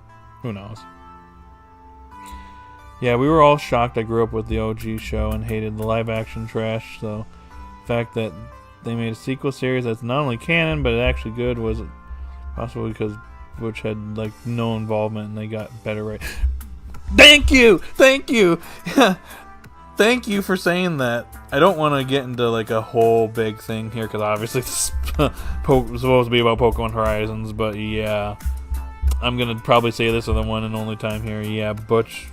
Who knows? Yeah, we were all shocked. I grew up with the OG show and hated the live-action trash, so the fact that they made a sequel series that's not only canon, but actually good was possibly because which had, no involvement and they got better right. Thank you! Thank you! Thank you for saying that. I don't want to get into, a whole big thing here, because obviously this is supposed to be about Pokemon Horizons, but yeah. I'm going to probably say this is the one and only time here. Yeah, Butch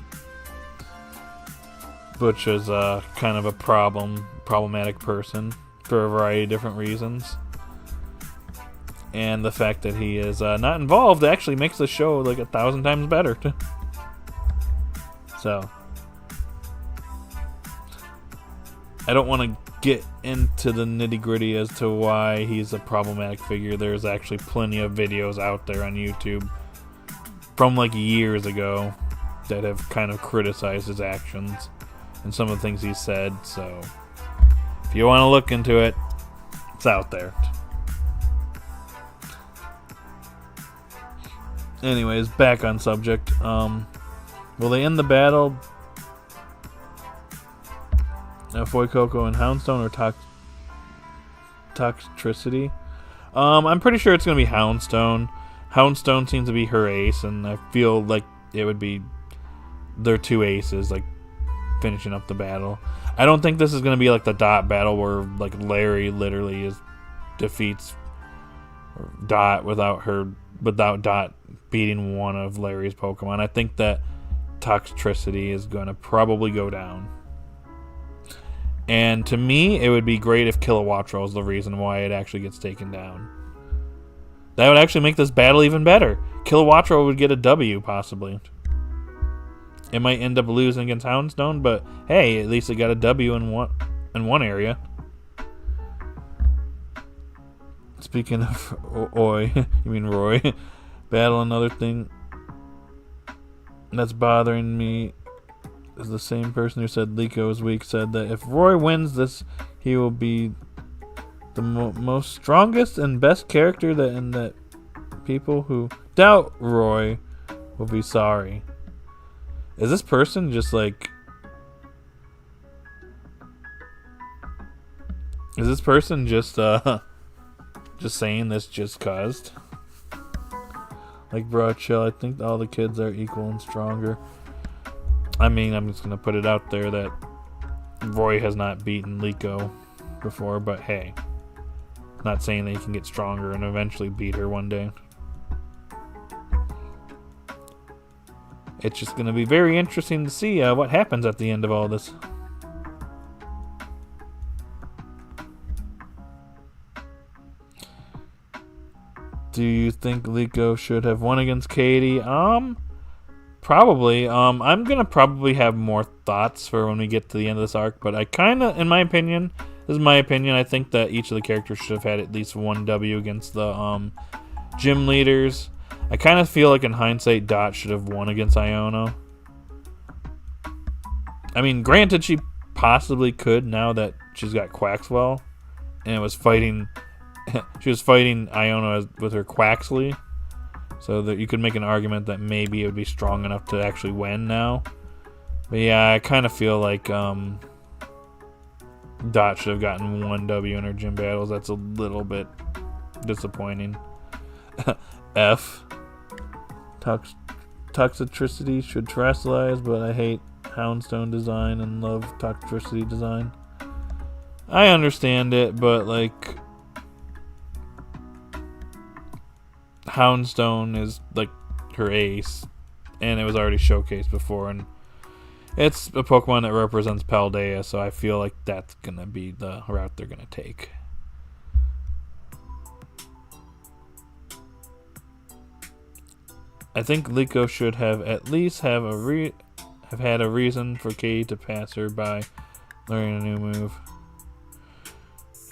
is kind of a problematic person for a variety of different reasons. And the fact that he is not involved actually makes the show 1,000 times better. So I don't want to get into the nitty-gritty as to why he's a problematic figure. There's actually plenty of videos out there on YouTube from years ago that have kind of criticized his actions and some of the things he said. So if you want to look into it, it's out there. Anyways, back on subject. Will they end the battle? Fuecoco and Houndstone or Toxtricity? I'm pretty sure it's going to be Houndstone. Houndstone seems to be her ace, and I feel like it would be their two aces, finishing up the battle. I don't think this is going to be the Dot battle where Larry literally defeats Dot without Dot beating one of Larry's Pokemon. I think that Toxtricity is going to probably go down. And to me, it would be great if Kilowattrel is the reason why it actually gets taken down. That would actually make this battle even better. Kilowattrel would get a W, possibly. It might end up losing against Houndstone, but hey, at least it got a W in one area. Speaking of Oi, you mean Roy? Battle, another thing that's bothering me is the same person who said Liko is weak said that if Roy wins this, he will be the most strongest and best character and that people who doubt Roy will be sorry. Is this person just is this person just saying this just cause? Bro, chill. I think all the kids are equal and stronger. I mean, I'm just gonna put it out there that Roy has not beaten Liko before, but hey, not saying that he can get stronger and eventually beat her one day. It's just gonna be very interesting to see what happens at the end of all this. Do you think Liko should have won against Katie? Probably. I'm gonna probably have more thoughts for when we get to the end of this arc, but I kinda, in my opinion, I think that each of the characters should have had at least one W against the gym leaders. I kind of feel like in hindsight, Dot should have won against Iono. I mean, granted, she possibly could now that she's got Quaxwell, and it was fighting. She was fighting Iono with her Quaxley, so that you could make an argument that maybe it would be strong enough to actually win now. But yeah, I kind of feel like Dot should have gotten 1 W in her gym battles. That's a little bit disappointing. F. Toxicity should terrestrialize, but I hate Houndstone design and love Toxicity design. I understand it, but like Houndstone is like her ace, and it was already showcased before, and it's a Pokemon that represents Paldea, so I feel like that's gonna be the route they're gonna take. I think Liko should have at least have had a reason for Katie to pass her by learning a new move.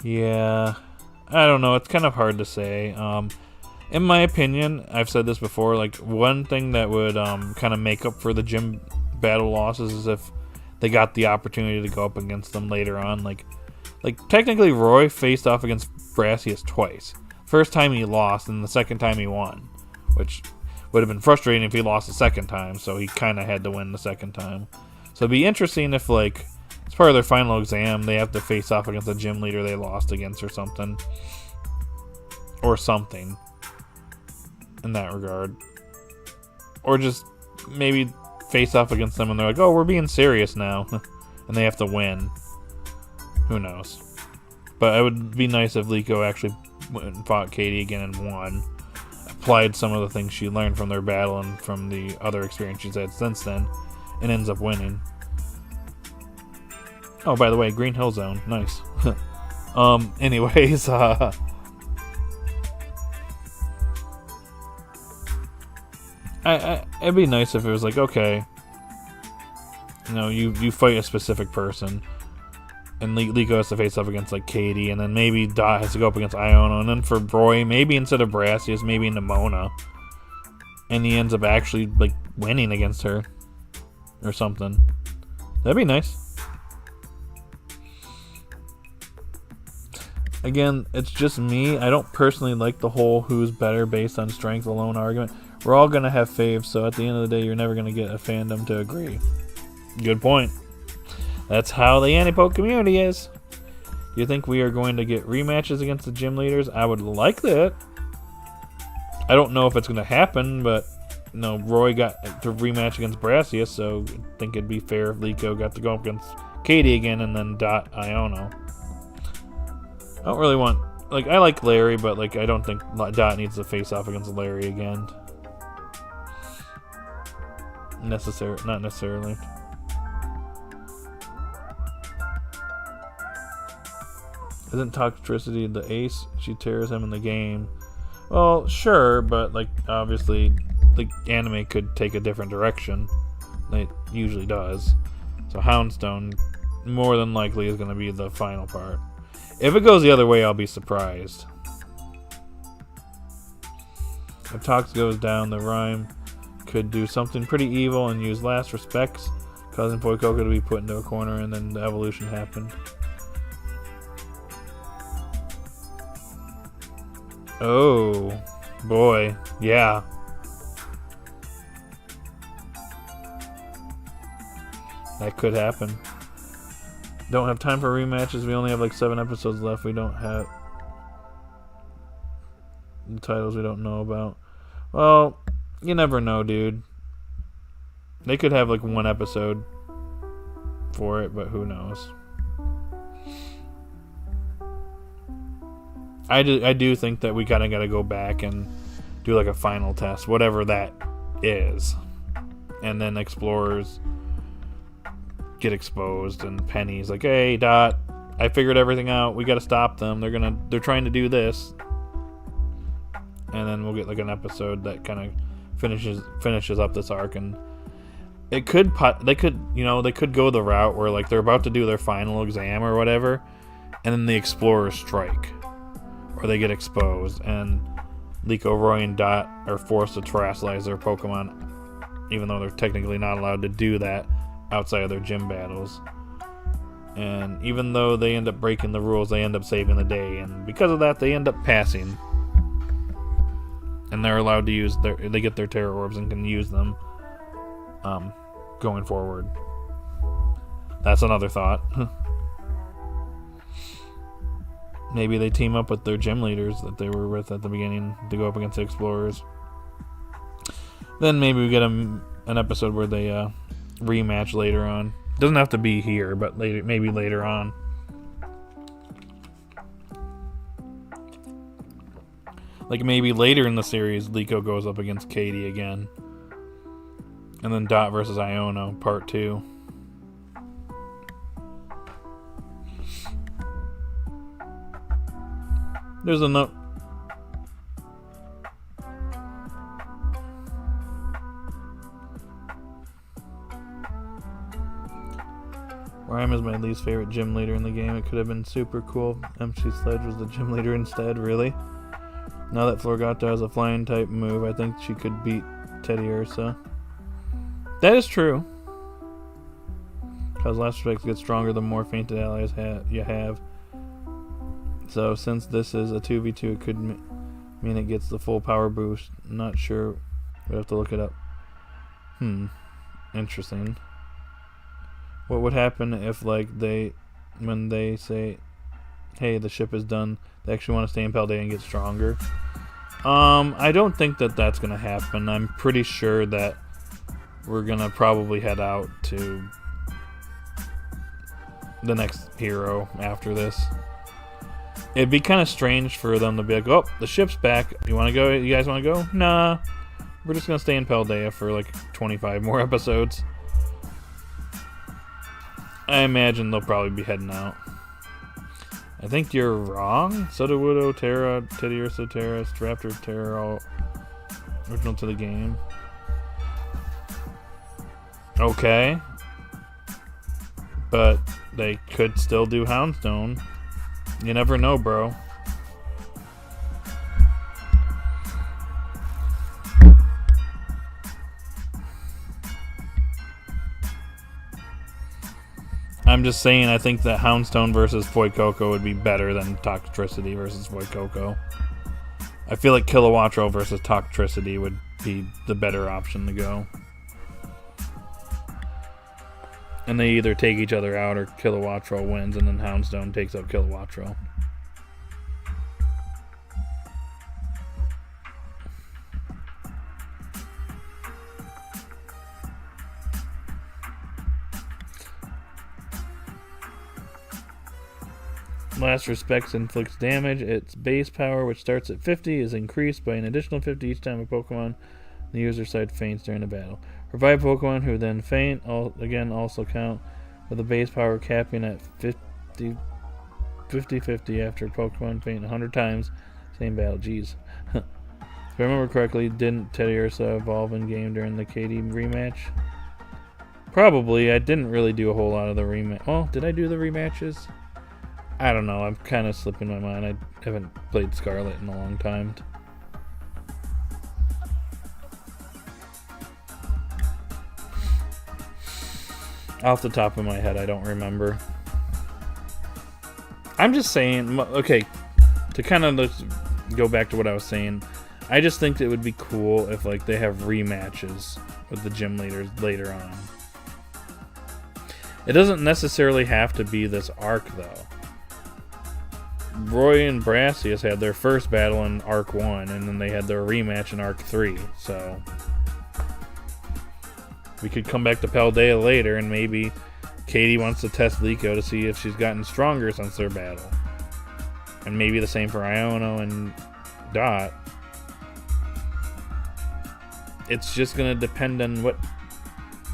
Yeah, I don't know. It's kind of hard to say. In my opinion, I've said this before. Like one thing that would kind of make up for the gym battle losses is if they got the opportunity to go up against them later on. Like technically, Roy faced off against Brassius twice. First time he lost, and the second time he won, which would have been frustrating if he lost the second time, so he kind of had to win the second time. So it'd be interesting if, like, as part of their final exam, they have to face off against a gym leader they lost against or something. Or something. In that regard. Or just maybe face off against them and they're like, oh, we're being serious now. And they have to win. Who knows. But it would be nice if Liko actually went and fought Katie again and won. Applied some of the things she learned from their battle and from the other experience she's had since then, and ends up winning. Oh, by the way, Green Hill Zone, nice. Anyways, it'd be nice if it was like, okay, you know, you fight a specific person, and Liko has to face up against like Katie, and then maybe Dot has to go up against Iono, and then for Roy, maybe instead of Brassius, maybe Nimona, and he ends up actually like winning against her or something. That'd be nice. Again, it's just me. I don't personally like the whole who's better based on strength alone argument. We're all gonna have faves, so at the end of the day, you're never gonna get a fandom to agree. Good point. That's how the anipoke community is. Do you think we are going to get rematches against the gym leaders? I would like that. I don't know if it's going to happen, but you know, Roy got to rematch against Brassius, so I think it'd be fair if Liko got to go up against Katie again and then Dot Iono. I don't really want... Like, I like Larry, but like I don't think Dot needs to face off against Larry again. Not necessarily. Isn't Toxicity the ace? She tears him in the game. Well, sure, but like obviously the anime could take a different direction. It usually does. So Houndstone more than likely is going to be the final part. If it goes the other way, I'll be surprised. If Tox goes down, the Rhyme could do something pretty evil and use last respects, causing Poikoko to be put into a corner, and then the evolution happened. Oh, boy. Yeah. That could happen. Don't have time for rematches. We only have like 7 episodes left. We don't have the titles we don't know about. Well, you never know, dude. They could have like 1 episode for it, but who knows. I do think that we kind of got to go back and do like a final test, whatever that is. And then explorers get exposed and Penny's like, hey, Dot, I figured everything out. We got to stop them. They're trying to do this. And then we'll get like an episode that kind of finishes up this arc, and they could go the route where like they're about to do their final exam or whatever, and then the explorers strike. Or they get exposed, and Liko, Roy, and Dot are forced to terrestrialize their Pokemon, even though they're technically not allowed to do that outside of their gym battles. And even though they end up breaking the rules, they end up saving the day, and because of that, they end up passing. And they're allowed to use they get their Terror Orbs and can use them going forward. That's another thought. Maybe they team up with their gym leaders that they were with at the beginning to go up against the explorers. Then maybe we get an episode where they rematch later on. Doesn't have to be here, but later, maybe later on. Like maybe later in the series, Liko goes up against Katie again. And then Dot versus Iono, part 2. There's a note. Rhyme is my least favorite gym leader in the game. It could have been super cool. MC Sledge was the gym leader instead, really. Now that Florgato has a flying type move, I think she could beat Teddy Ursa. That is true. Because last effects get stronger the more fainted allies you have. So since this is a 2v2, it could mean it gets the full power boost. Not sure. We have to look it up. Interesting. What would happen if, like, when they say, hey, the ship is done, they actually want to stay in Paldea and get stronger? I don't think that that's going to happen. I'm pretty sure that we're going to probably head out to the next hero after this. It'd be kind of strange for them to be like, oh, the ship's back. You want to go? You guys want to go? Nah. We're just going to stay in Paldea for like 25 more episodes. I imagine they'll probably be heading out. I think you're wrong. Sudowoodo, Terra, Teddy Ursa, Terra, Raptor, Terra, all original to the game. Okay. But they could still do Houndstone. You never know, bro. I'm just saying, I think that Houndstone versus Fuecoco would be better than Toxtricity versus Fuecoco. I feel like Kilowattrel versus Toxtricity would be the better option to go. And they either take each other out or Kilowattrel wins and then Houndstone takes out Kilowattrel. Last Respects inflicts damage. Its base power, which starts at 50, is increased by an additional 50 each time a Pokemon the user side faints during a battle. Revive Pokemon who then faint also count, with the base power capping at 50 after Pokemon faint 100 times. Same battle. Jeez. If I remember correctly, didn't Teddy Ursa evolve in game during the KD rematch? Probably. I didn't really do a whole lot of the rematch. Well, did I do the rematches? I don't know. I'm kind of slipping my mind. I haven't played Scarlet in a long time. Off the top of my head, I don't remember. I'm just saying, okay, to kind of go back to what I was saying, I just think it would be cool if, like, they have rematches with the gym leaders later on. It doesn't necessarily have to be this arc, though. Roy and Brassius had their first battle in Arc 1, and then they had their rematch in Arc 3, so we could come back to Paldea later, and maybe Katie wants to test Liko to see if she's gotten stronger since their battle. And maybe the same for Iono and Dot. It's just going to depend on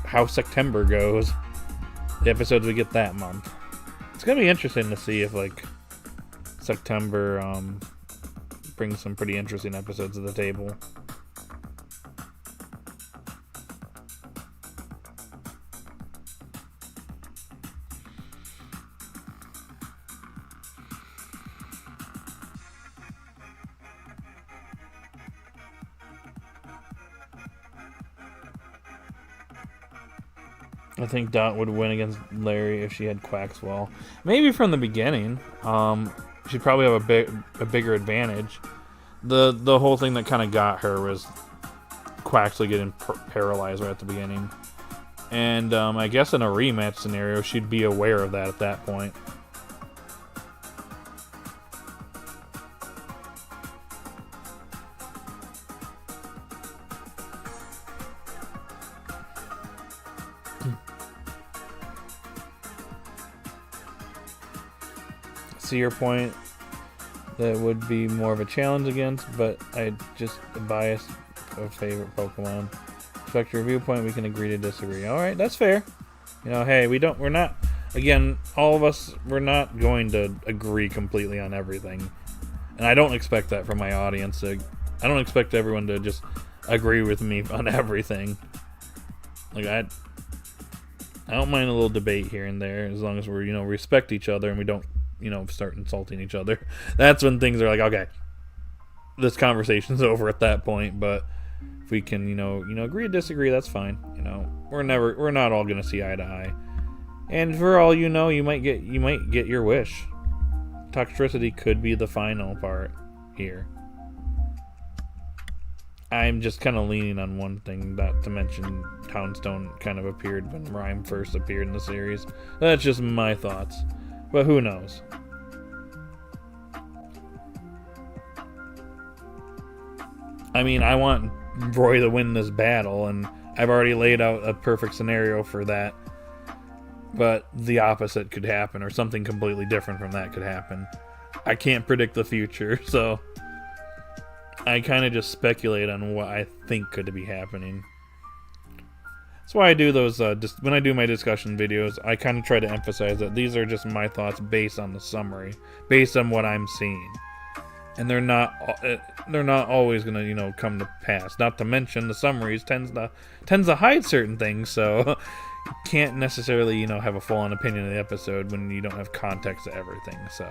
how September goes, the episodes we get that month. It's going to be interesting to see if, like, September brings some pretty interesting episodes to the table. I think Dot would win against Larry if she had Quaxwell. Maybe from the beginning. She'd probably have a bigger advantage. The whole thing that kind of got her was Quaxley getting paralyzed right at the beginning. And I guess in a rematch scenario, she'd be aware of that at that point. see your point. That would be more of a challenge against, but I just a bias of favorite Pokemon. Respect your viewpoint, we can agree to disagree. Alright, that's fair. You know, hey, we're not, again, all of us, we're not going to agree completely on everything. And I don't expect that from my audience. I don't expect everyone to just agree with me on everything. Like, I don't mind a little debate here and there, as long as we're, respect each other and we don't, start insulting each other. That's when things are like, okay, this conversation's over at that point. But if we can, agree to disagree, that's fine. We're not all gonna see eye to eye. And for all you know, you might get your wish. Toxicity could be the final part here. I'm just kind of leaning on one thing, not to mention Townstone kind of appeared when Rhyme first appeared in the series. That's just my thoughts. But who knows? I mean, I want Roy to win this battle, and I've already laid out a perfect scenario for that. But the opposite could happen, or something completely different from that could happen. I can't predict the future, so I kind of just speculate on what I think could be happening. That's why I do those, when I do my discussion videos, I kind of try to emphasize that these are just my thoughts based on the summary, based on what I'm seeing. And they're not always going to, come to pass. Not to mention the summaries tends to hide certain things, so you can't necessarily, have a full-on opinion of the episode when you don't have context to everything, so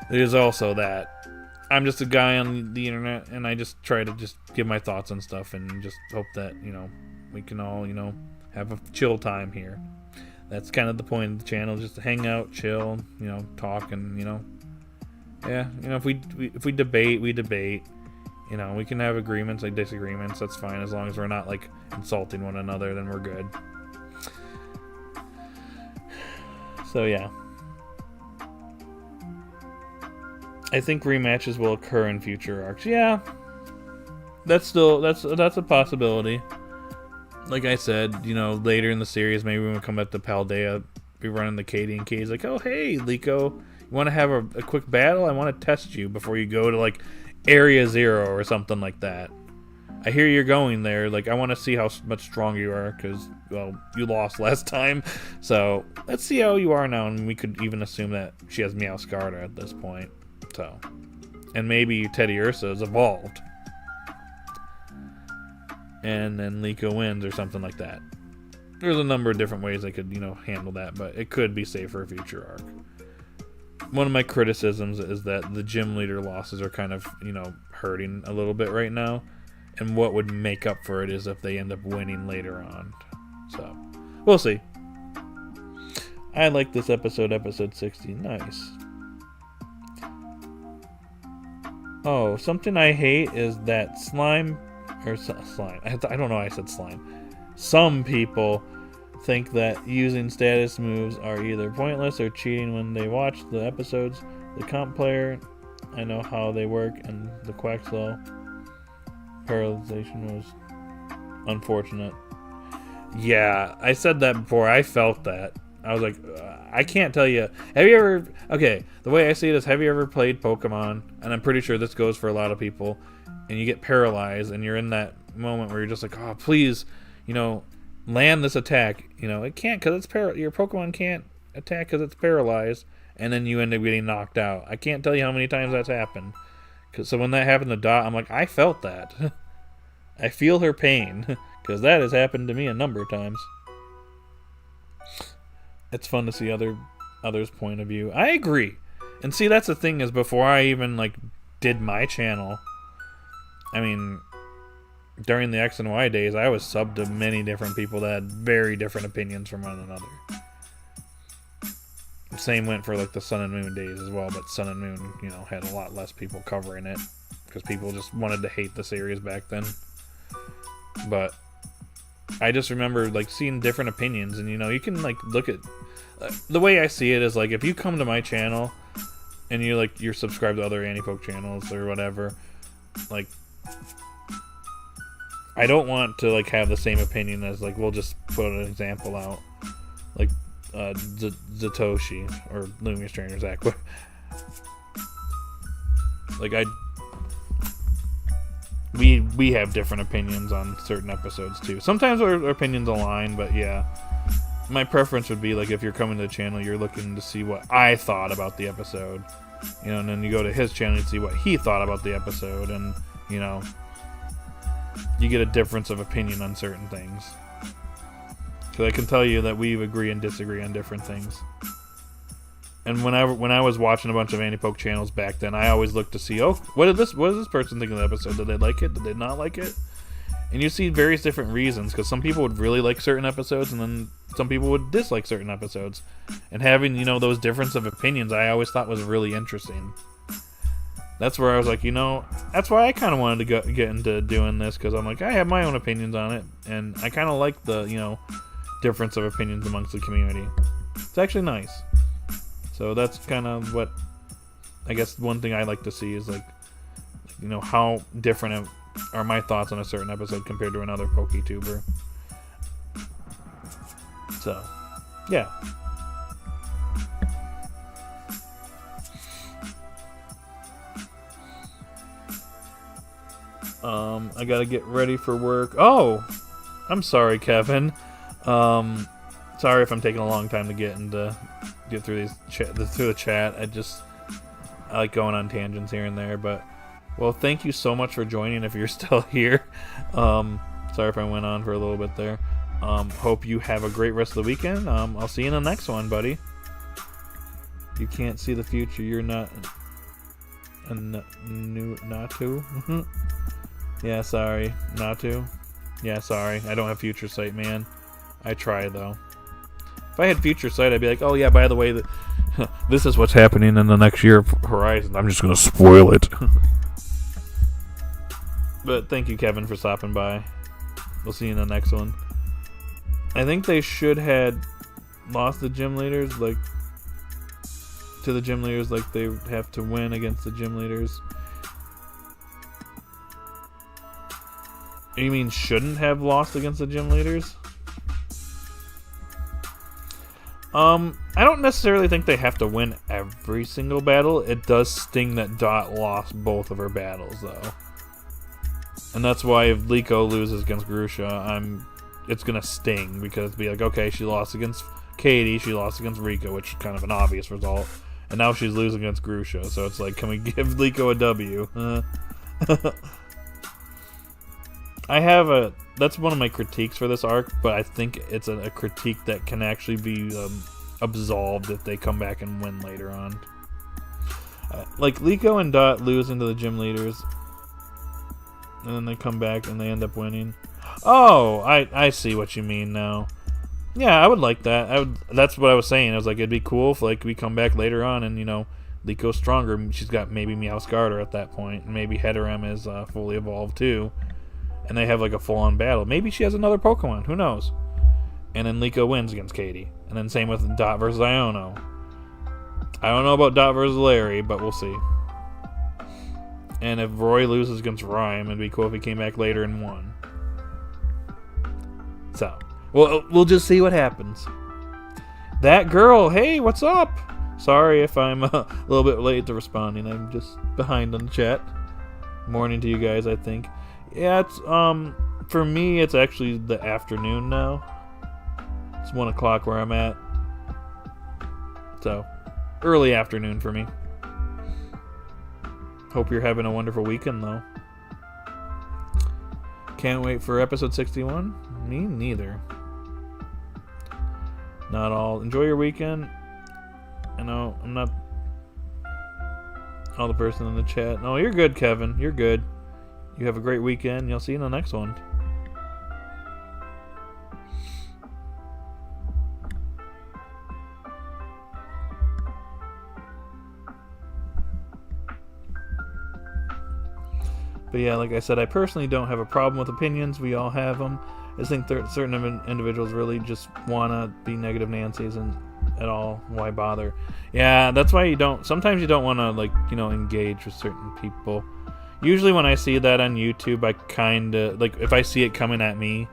there's also that. I'm just a guy on the internet, and I just try to just give my thoughts on stuff and just hope that, we can all, have a chill time here. That's kind of the point of the channel, just to hang out, chill, talk, and, yeah, if we debate, we debate. We can have agreements, like disagreements, that's fine, as long as we're not, like, insulting one another, then we're good. So, yeah. I think rematches will occur in future arcs. Yeah, that's a possibility. Like I said, later in the series, maybe when we come back to Paldea, be running the Katie, and Katie's like, "Oh, hey, Liko, you want to have a quick battle? I want to test you before you go to like Area 0 or something like that. I hear you're going there. Like, I want to see how much stronger you are, because, well, you lost last time. So let's see how you are now." And we could even assume that she has Meowscarada at this point. So, and maybe Teddy Ursa is evolved, and then Liko wins or something like that. There's a number of different ways they could, handle that, but it could be safe for a future arc. One of my criticisms is that the gym leader losses are kind of, hurting a little bit right now, and what would make up for it is if they end up winning later on. So, we'll see. I like this episode 60. Nice. Oh, something I hate is that slime. I don't know why I said slime. Some people think that using status moves are either pointless or cheating when they watch the episodes. The comp player, I know how they work, and the Quaxlow paralyzation was unfortunate. Yeah, I said that before. I felt that. I was like, I can't tell you. Have you ever... Okay, the way I see it is, have you ever played Pokemon? And I'm pretty sure this goes for a lot of people. And you get paralyzed, and you're in that moment where you're just like, oh, please, land this attack. It can't, because it's your Pokemon can't attack because it's paralyzed. And then you end up getting knocked out. I can't tell you how many times that's happened. So when that happened to Dot, I'm like, I felt that. I feel her pain. Because that has happened to me a number of times. It's fun to see others' point of view. I agree. And see, that's the thing, is before I even did my channel, I mean, during the X and Y days, I was subbed to many different people that had very different opinions from one another. Same went for the Sun and Moon days as well, but Sun and Moon, had a lot less people covering it because people just wanted to hate the series back then. But I just remember seeing different opinions, and you can look at the way I see it is if you come to my channel and you're subscribed to other anipoke channels or whatever, I don't want to have the same opinion as we'll just put an example out Zatoshi or Lumious Trainer Zach. Like, we have different opinions on certain episodes too. Sometimes our opinions align, but yeah. My preference would be, like, if you're coming to the channel, you're looking to see what I thought about the episode. You know, and then you go to his channel and see what he thought about the episode, and, you know, you get a difference of opinion on certain things. Because I can tell you that we agree and disagree on different things. And when I was watching a bunch of anipoke channels back then, I always looked to see, oh, what does this person think of the episode? Did they like it? Did they not like it? And you see various different reasons, because some people would really like certain episodes, and then some people would dislike certain episodes. And having, you know, those difference of opinions, I always thought was really interesting. That's where I was like, you know, that's why I kind of wanted to get into doing this, because I'm like, I have my own opinions on it, and I kind of like the, you know, difference of opinions amongst the community. It's actually nice. So that's kind of what, I guess, one thing I like to see is, like, you know, how different are my thoughts on a certain episode compared to another PokeTuber. So, yeah. I gotta get ready for work. Oh! I'm sorry, Kevin. Sorry if I'm taking a long time to get through through the chat. I like going on tangents here and there, but well, thank you so much for joining if you're still here. Sorry if I went on for a little bit there. Hope you have a great rest of the weekend. I'll see you in the next one, buddy. You can't see the future. You're not Natu. Yeah, sorry. Natu. Yeah, sorry. I don't have future sight, man. I try, though. If I had future sight, I'd be like, oh, yeah, by the way, this is what's happening in the next year of Horizon. I'm just going to spoil it. But thank you, Kevin, for stopping by. We'll see you in the next one. I think they should had lost the gym leaders, like, to the gym leaders, like they have to win against the gym leaders. You mean shouldn't have lost against the gym leaders? I don't necessarily think they have to win every single battle. It does sting that Dot lost both of her battles, though. And that's why if Liko loses against Grusha, it's gonna sting, because it'd be like, okay, she lost against Katie, she lost against Rika, which is kind of an obvious result, and now she's losing against Grusha, so it's like, can we give Liko a W? That's one of my critiques for this arc, but I think it's a critique that can actually be absolved if they come back and win later on. Like, Liko and Dot lose into the gym leaders, and then they come back and they end up winning. Oh, I see what you mean now. Yeah, I would like that. That's what I was saying. I was like, it'd be cool if, like, we come back later on and, you know, Liko's stronger. She's got maybe Meowscarter at that point, and maybe Headorem is fully evolved too. And they have, like, a full-on battle. Maybe she has another Pokemon. Who knows? And then Liko wins against Katie. And then same with Dot versus Iono. I don't know about Dot versus Larry, but we'll see. And if Roy loses against Rhyme, it'd be cool if he came back later and won. So, we'll just see what happens. That girl, hey, what's up? Sorry if I'm a little bit late to responding. I'm just behind on the chat. Morning to you guys, I think. Yeah, it's for me, it's actually the afternoon now. It's 1 o'clock where I'm at. So, early afternoon for me. Hope you're having a wonderful weekend, though. Can't wait for episode 61. Me neither. Not all. Enjoy your weekend. I know I'm not all the person in the chat. No, you're good, Kevin. You're good. You have a great weekend. You'll see you in the next one. But yeah, like I said, I personally don't have a problem with opinions. We all have them. I just think certain individuals really just want to be negative Nancy's, and at all, why bother? Yeah, that's why sometimes you don't want to, like, you know, engage with certain people. Usually when I see that on YouTube, I kind of, like, if I see it coming at me,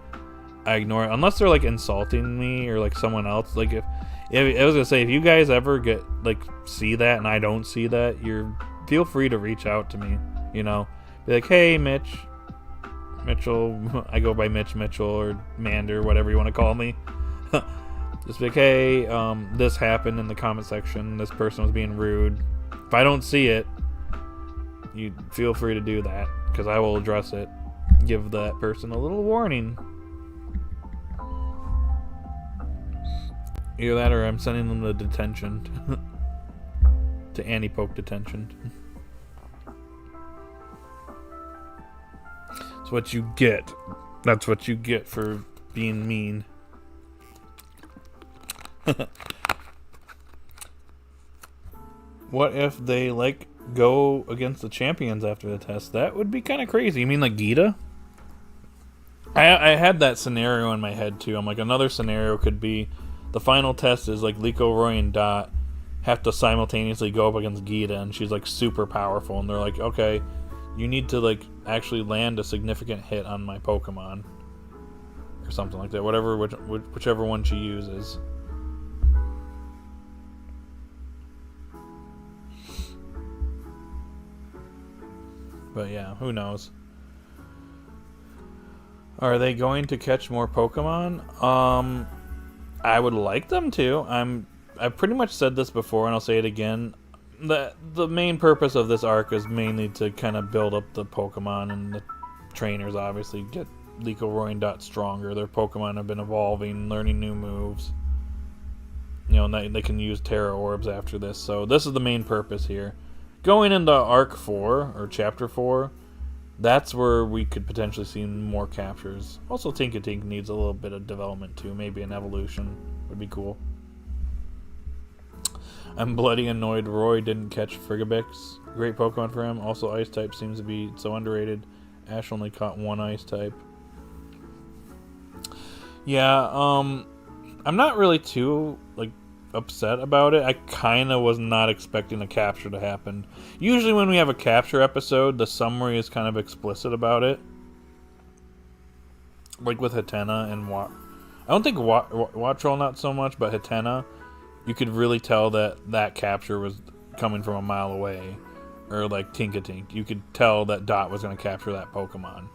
I ignore it. Unless they're, like, insulting me or, like, someone else. Like, I was gonna say, if you guys ever get see that and I don't see that, feel free to reach out to me. You know, be like, hey, Mitchell. I go by Mitchell or Mander, whatever you want to call me. Just be like, hey, this happened in the comment section. This person was being rude. If I don't see it, you feel free to do that, because I will address it. Give that person a little warning. Either that or I'm sending them to detention. To anipoke detention. That's what you get. That's what you get for being mean. What if they go against the champions after the test? That would be kind of crazy. You mean like Gita? I had that scenario in my head too. I'm like, another scenario could be the final test is Liko, Roy, and Dot have to simultaneously go up against Gita, and she's super powerful, and they're like, okay, you need to actually land a significant hit on my Pokemon or something like that. Whichever one she uses. But yeah, who knows? Are they going to catch more Pokemon? I would like them to. I've pretty much said this before, and I'll say it again. The main purpose of this arc is mainly to kind of build up the Pokemon, and the trainers obviously get Liko, Roy, and Dot stronger. Their Pokemon have been evolving, learning new moves. You know, and they can use Terra Orbs after this. So this is the main purpose here. Going into Arc 4, or Chapter 4, that's where we could potentially see more captures. Also, Tinkatink needs a little bit of development too. Maybe an evolution would be cool. I'm bloody annoyed Roy didn't catch Frigabix. Great Pokemon for him. Also, Ice type seems to be so underrated. Ash only caught one Ice type. Yeah, I'm not really too upset about it. I kind of was not expecting a capture to happen. Usually when we have a capture episode, the summary is kind of explicit about it. Like with Hatena and I don't think Wattrel not so much, but Hatena, you could really tell that capture was coming from a mile away. Or like Tinkatink, you could tell that Dot was going to capture that Pokemon.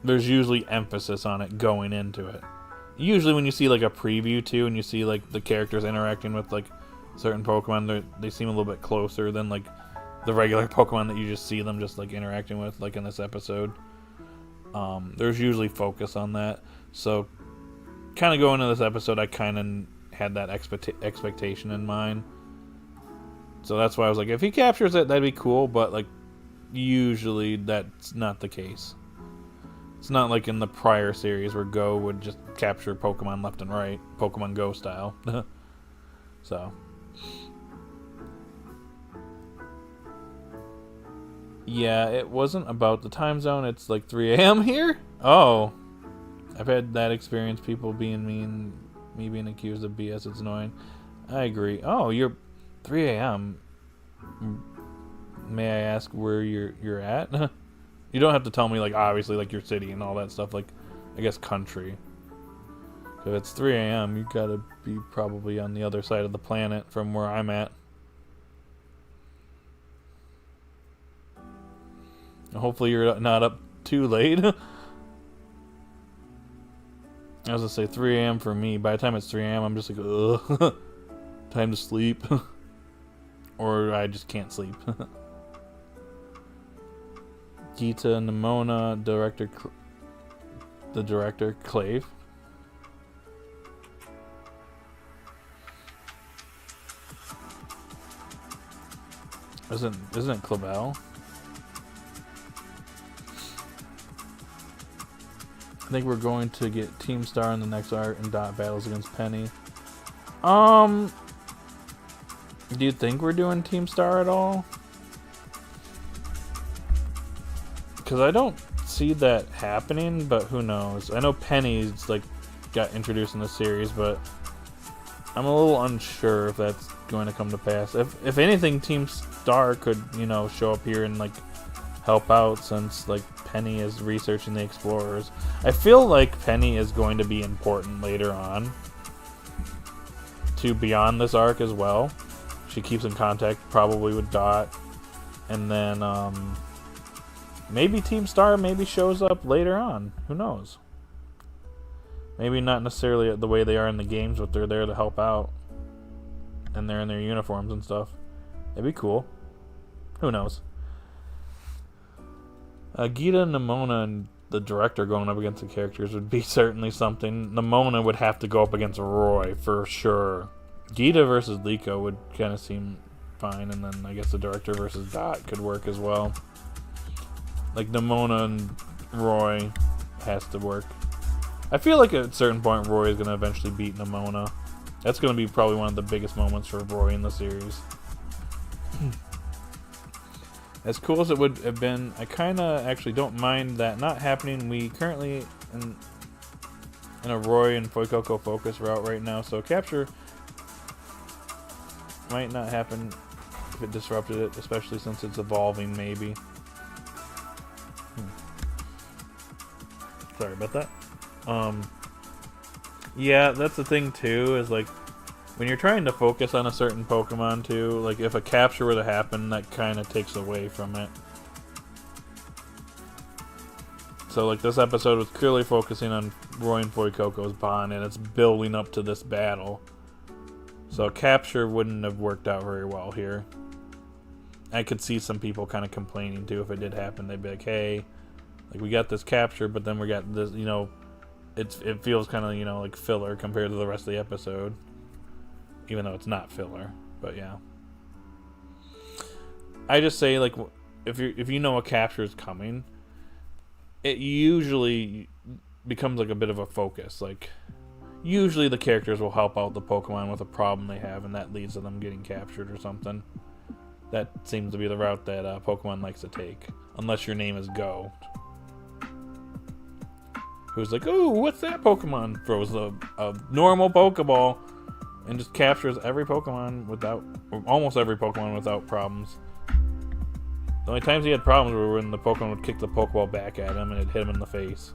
There's usually emphasis on it going into it. Usually when you see a preview too, and you see the characters interacting with certain Pokemon, they seem a little bit closer than the regular Pokemon that you just see them just interacting with in this episode. There's usually focus on that. So kind of going into this episode, I kind of had that expectation in mind. So that's why I was like, if he captures it, that'd be cool, but usually that's not the case. It's not like in the prior series where Go would just capture Pokemon left and right, Pokemon Go style. So. Yeah, it wasn't about the time zone. It's 3 a.m. here? Oh. I've had that experience, people being mean, me being accused of BS. It's annoying. I agree. Oh, you're 3 a.m. May I ask where you're at? You don't have to tell me, obviously, your city and all that stuff, I guess country. If it's 3 a.m., you gotta be probably on the other side of the planet from where I'm at. Hopefully you're not up too late. I was gonna say 3 a.m. for me. By the time it's 3 a.m., I'm just ugh. Time to sleep. Or I just can't sleep. Gita, Nimona, the director, Clave. Isn't it Clavel? I think we're going to get Team Star in the next art and Dot battles against Penny. Do you think we're doing Team Star at all? Because I don't see that happening, but who knows? I know Penny's got introduced in the series, but I'm a little unsure if that's going to come to pass. If anything, Team Star could show up here and help out since like Penny is researching the explorers. I feel like Penny is going to be important later on to beyond this arc as well. She keeps in contact probably with Dot, and then maybe Team Star maybe shows up later on. Who knows? Maybe not necessarily the way they are in the games, but they're there to help out, and they're in their uniforms and stuff. It'd be cool. Who knows? Gita, Nimona, and the director going up against the characters would be certainly something. Nimona would have to go up against Roy for sure. Gita versus Liko would kind of seem fine, and then I guess the director versus Dot could work as well. Like Nimona and Roy has to work. I feel like at a certain point Roy is going to eventually beat Nimona. That's going to be probably one of the biggest moments for Roy in the series. As cool as it would have been, I kind of actually don't mind that not happening. We currently in a Roy and Fuecoco focus route right now, so capture might not happen if it disrupted it, especially since it's evolving, maybe. Sorry about that. Yeah, that's the thing too, is like when you're trying to focus on a certain Pokemon too, like if a capture were to happen, that kind of takes away from it. So like this episode was clearly focusing on Roy and Fuecoco's bond, and it's building up to this battle. So capture wouldn't have worked out very well here. I could see some people kind of complaining too if it did happen. They'd be like, hey, like we got this capture, but then we got this, you know, it feels kind of, you know, like filler compared to the rest of the episode. Even though it's not filler, but yeah. I just say, like, if you know a capture is coming, it usually becomes like a bit of a focus. Like, usually the characters will help out the Pokemon with a problem they have, and that leads to them getting captured or something. That seems to be the route that Pokemon likes to take, unless your name is Go. Who's like, oh, what's that Pokemon? Throws a normal Pokeball and just captures every Pokemon without, or almost every Pokemon without problems. The only times he had problems were when the Pokemon would kick the Pokeball back at him and it'd hit him in the face.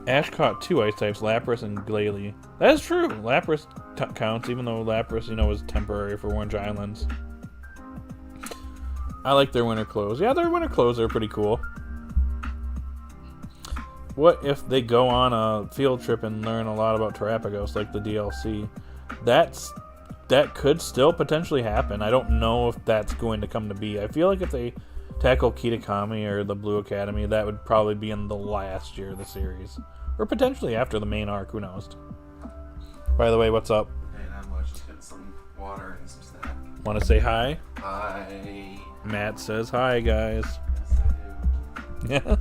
Ash caught 2 ice types, Lapras and Glalie. That is true. Lapras counts, even though Lapras, you know, was temporary for Orange Islands. I like their winter clothes. Yeah, their winter clothes are pretty cool. What if they go on a field trip and learn a lot about Terrapagos, like the DLC? That could still potentially happen. I don't know if that's going to come to be. I feel like if they tackle Kitakami or the Blue Academy, that would probably be in the last year of the series. Or potentially after the main arc, who knows. By the way, what's up? Hey, not much. Just getting some water and some snack. Want to say hi? Hi. Matt says hi, guys. Yes, I do. Yeah.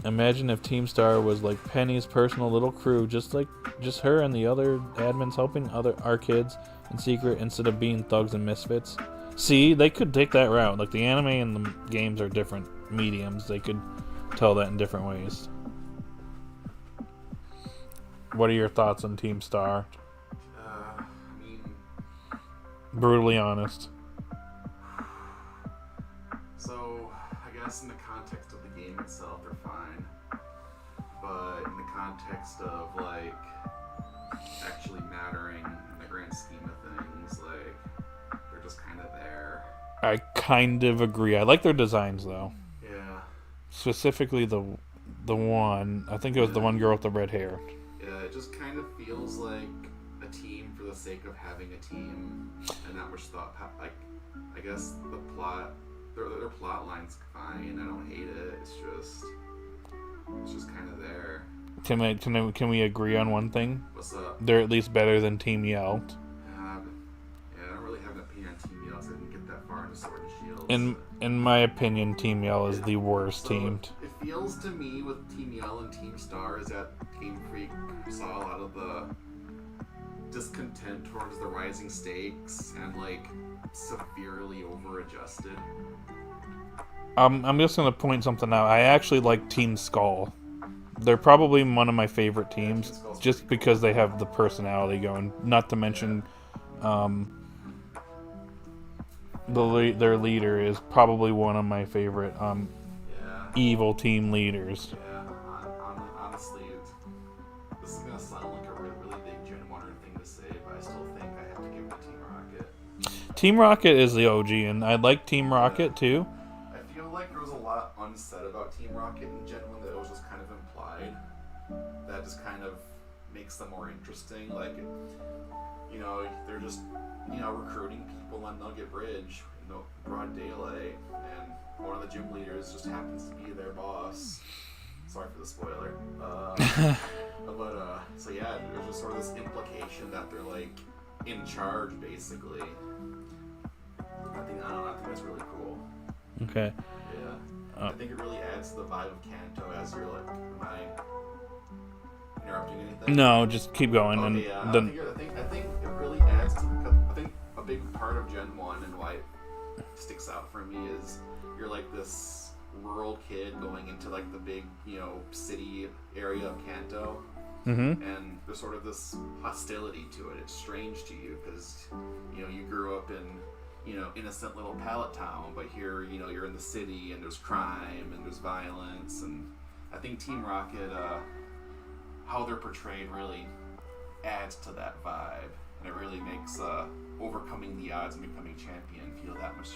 Imagine if Team Star was like Penny's personal little crew, just her and the other admins helping our kids in secret instead of being thugs and misfits. See, they could take that route. Like the anime and the games are different mediums. They could tell that in different ways. What are your thoughts on Team Star? I mean, brutally honest. So, I guess in the context of the game itself, they're fine. But in the context of, like, actually mattering in the grand scheme of things, like, they're just kind of there. I kind of agree. I like their designs, though. Yeah. Specifically the one. I think it was the one girl with the red hair. Yeah, it just kind of feels like a team for the sake of having a team, and not much thought. Like, I guess the plot, their plot line's fine. I don't hate it. It's just kind of there. Can we agree on one thing? What's up? They're at least better than Team Yell. Yeah, I don't really have an opinion on Team Yell, so I didn't get that far into Sword and Shield. In my opinion, Team Yell is the worst team. It feels to me with Team Yell and Team Star is that Game Freak saw a lot of the discontent towards the rising stakes and like severely over-adjusted. I'm just gonna point something out. I actually like Team Skull They're probably one of my favorite teams, just because they have the personality going. Not to mention, their leader is probably one of my favorite evil team leaders. Yeah, honestly, this is gonna sound like a really, really big Gen 1 thing to say, but I still think I have to give it to Team Rocket. Team Rocket is the OG, and I like Team Rocket too. I feel like there was a lot unsaid about Team Rocket in Gen 1 that was just kind of implied. That just kind of makes them more interesting. Like, you know, they're just, you know, recruiting people on Nugget Bridge in broad daylight, and one of the gym leaders just happens to be their boss. Sorry for the spoiler. So yeah, there's just sort of this implication that they're like in charge, basically. I think that's really cool. Okay. Yeah. I think it really adds to the vibe of Kanto as you're like, am I interrupting anything? No, just keep going. Okay, And yeah. then I think it really adds to. I think a big part of Gen 1 and why it sticks out for me is you're like this rural kid going into like the big, you know, city area of Kanto. Mm-hmm. And there's sort of this hostility to it. It's strange to you because, you know, you grew up in, you know, innocent little pallet town, but here, you know, you're in the city and there's crime and there's violence. And I think Team Rocket, how they're portrayed really adds to that vibe. And it really makes overcoming the odds and becoming champion feel that much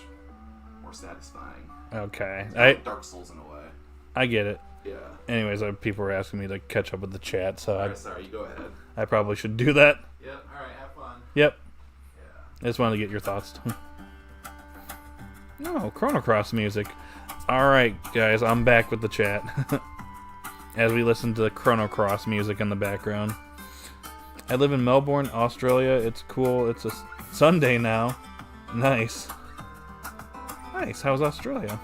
more satisfying. Okay. It's like Dark Souls in a way. I get it. Yeah. Anyways, people were asking me to catch up with the chat, so Alright, sorry, you go ahead. I probably should do that. Yep, alright, have fun. Yep. Yeah. I just wanted to get your thoughts. No, Chrono Cross music. Alright, guys, I'm back with the chat. As we listen to the Chrono Cross music in the background. I live in Melbourne, Australia. It's cool. It's a Sunday now. Nice. Nice. How's Australia?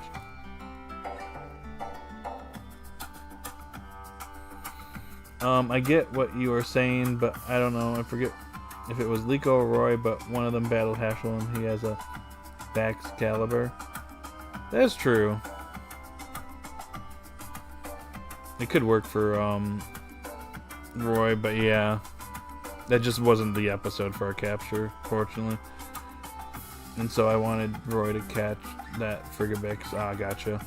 I get what you were saying, but I don't know. I forget if it was Liko or Roy, but one of them battled Hashel and he has a Baxcalibur. That's true. It could work for Roy, but yeah. That just wasn't the episode for our capture, fortunately. And so I wanted Roy to catch that Frigabex. Ah, gotcha.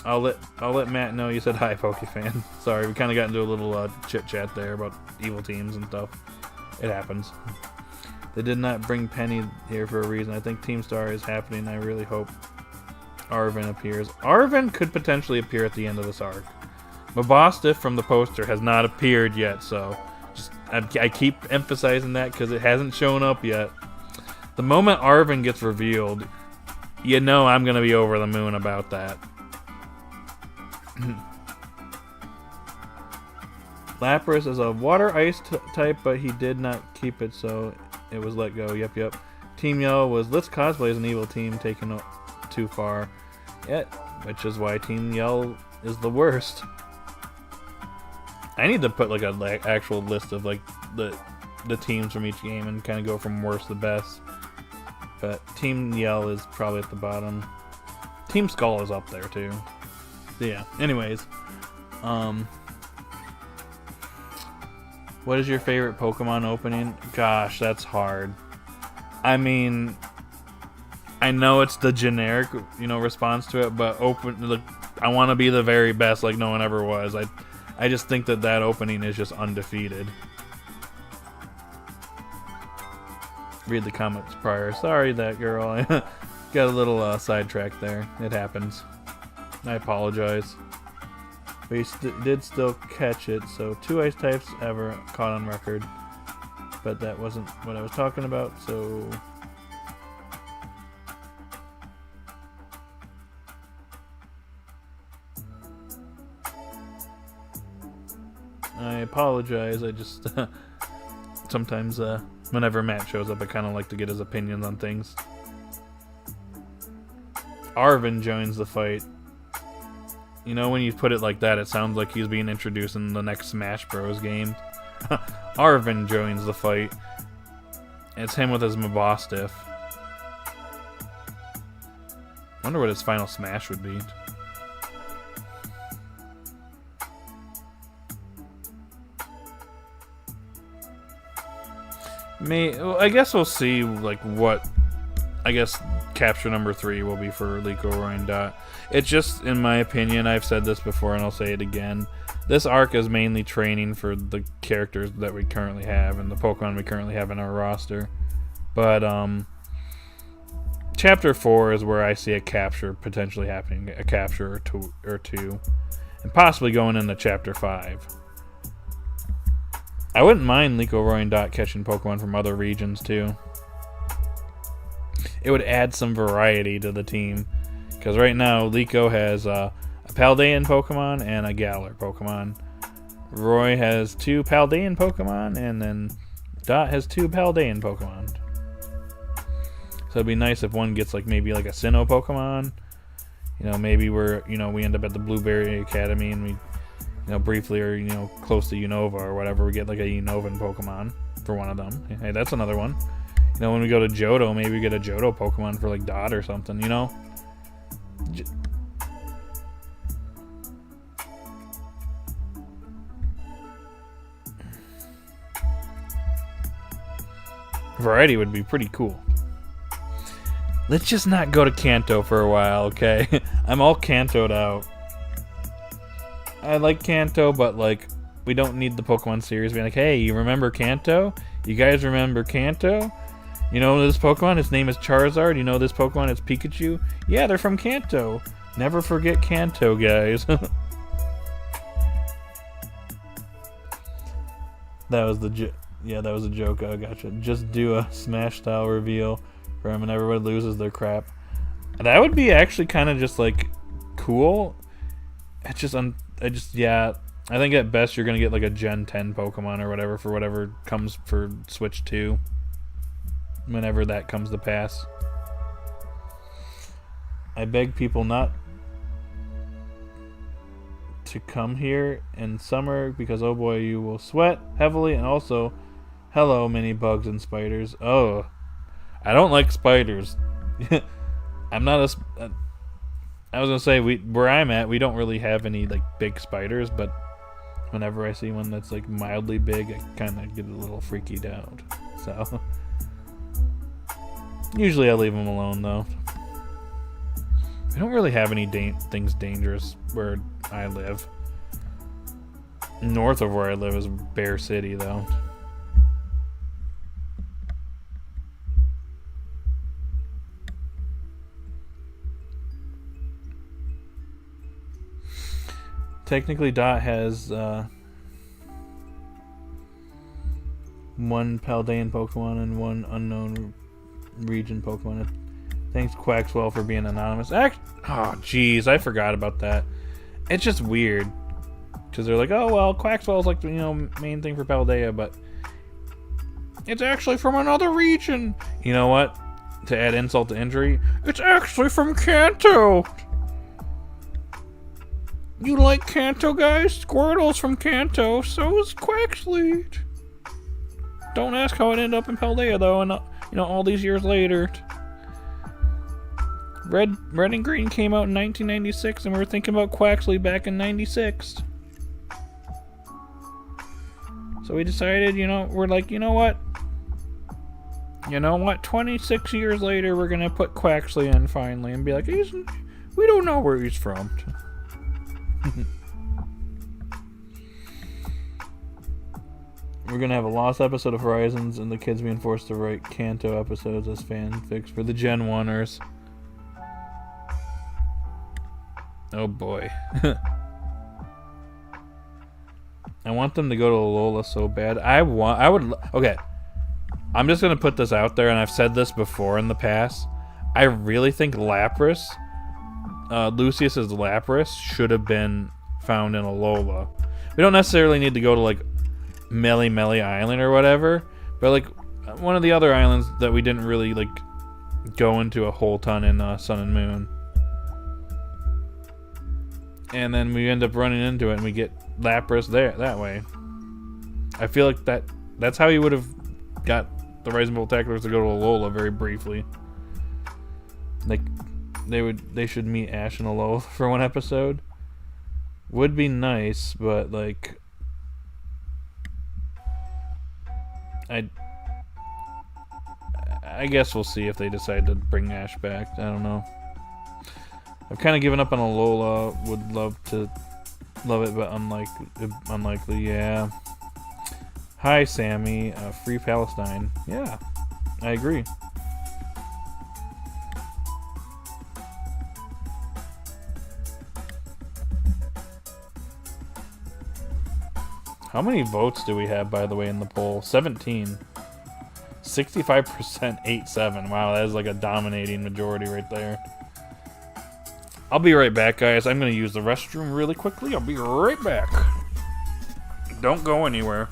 I'll let Matt know you said hi, Pokefan. Sorry, we kind of got into a little chit chat there about evil teams and stuff. It happens. They did not bring Penny here for a reason. I think Team Star is happening. I really hope Arven appears. Arven could potentially appear at the end of this arc. Mabostiff from the poster has not appeared yet, so just I keep emphasizing that because it hasn't shown up yet. The moment Arven gets revealed, you know I'm gonna be over the moon about that. Lapras is a water ice type, but he did not keep it, so it was let go. Yep. Team Yellow was let's cosplay as an evil team, taken too far. Yet, which is why Team Yellow is the worst. I need to put like a actual list of like the teams from each game and kind of go from worst to best. But Team Yell is probably at the bottom. Team Skull is up there too. So yeah. Anyways, what is your favorite Pokemon opening? Gosh, that's hard. I mean, I know it's the generic, response to it, but I want to be the very best, like no one ever was. I just think that opening is just undefeated. Read the comments prior. Sorry, that girl. I got a little sidetracked there. It happens. I apologize. But he did still catch it, so 2 ice types ever caught on record. But that wasn't what I was talking about, so... I apologize, I just... sometimes, whenever Matt shows up, I kind of like to get his opinions on things. Arven joins the fight. You know, when you put it like that, it sounds like he's being introduced in the next Smash Bros. Game. Arven joins the fight. It's him with his Mabostiff. Wonder what his final smash would be. Well, I guess we'll see like what. I guess capture number 3 will be for Liko, Roy, and Dot. It's just, in my opinion, I've said this before and I'll say it again. This arc is mainly training for the characters that we currently have and the Pokemon we currently have in our roster. But Chapter 4 is where I see a capture potentially happening, a capture or two, and possibly going into Chapter 5. I wouldn't mind Liko, Roy, and Dot catching Pokemon from other regions too. It would add some variety to the team. Because right now, Liko has a Paldean Pokemon and a Galar Pokemon. Roy has 2 Paldean Pokemon, and then Dot has 2 Paldean Pokemon. So it'd be nice if one gets like maybe like a Sinnoh Pokemon. You know, maybe we end up at the Blueberry Academy and we, briefly are, close to Unova or whatever. We get like a Unovan Pokemon for one of them. Hey, that's another one. When we go to Johto, maybe we get a Johto Pokemon for like Dot or something, Variety would be pretty cool. Let's just not go to Kanto for a while, okay? I'm all Kanto'd out. I like Kanto, but like, we don't need the Pokemon series being like, hey, you remember Kanto? You guys remember Kanto? You know this Pokemon? Its name is Charizard. You know this Pokemon? It's Pikachu. Yeah, they're from Kanto. Never forget Kanto, guys. That was the joke. I gotcha. Just do a Smash style reveal for him, and everybody loses their crap. That would be actually kind of just like cool. I think at best you're gonna get like a Gen 10 Pokemon or whatever for whatever comes for Switch 2. Whenever that comes to pass. I beg people not to come here in summer because oh boy, you will sweat heavily, and also hello many bugs and spiders. Oh, I don't like spiders. I'm not I was gonna say where I'm at we don't really have any like big spiders, but whenever I see one that's like mildly big I kind of get a little freaky out. So usually I leave them alone, though. We don't really have any things dangerous where I live. North of where I live is Bear City, though. Technically, Dot has one Paldean Pokemon and one unknown region Pokemon. Thanks Quaxwell for being anonymous. Oh jeez, I forgot about that. It's just weird because they're like, oh well, Quaxwell's like main thing for Paldea, but it's actually from another region. You know what? To add insult to injury, it's actually from Kanto. You like Kanto, guys? Squirtle's from Kanto, so is Quaxley. Don't ask how it ended up in Paldea though, and all these years later. Red and Green came out in 1996, and we were thinking about Quaxley back in 96. So we decided, we're like, you know what? 26 years later, we're gonna put Quaxley in finally, and be like, we don't know where he's from. We're gonna have a lost episode of Horizons, and the kids being forced to write Kanto episodes as fanfics for the Gen 1ers. Oh boy. I want them to go to Alola so bad. Okay. I'm just gonna put this out there, and I've said this before in the past. I really think Lapras, Lucius's Lapras, should have been found in Alola. We don't necessarily need to go to like Meli Island or whatever, but like one of the other islands that we didn't really like go into a whole ton in Sun and Moon. And then we end up running into it and we get Lapras there that way. I feel like that's how you would have got the Rising Bolt Tacklers to go to Alola very briefly. Like they should meet Ash and Alola for one episode. Would be nice, but like I guess we'll see if they decide to bring Ash back. I don't know. I've kind of given up on Alola. Would love it, but unlikely. Yeah. Hi, Sammy. Free Palestine. Yeah, I agree. How many votes do we have, by the way, in the poll? 17. 65%, 8-7. Wow, that is like a dominating majority right there. I'll be right back, guys. I'm going to use the restroom really quickly. I'll be right back. Don't go anywhere.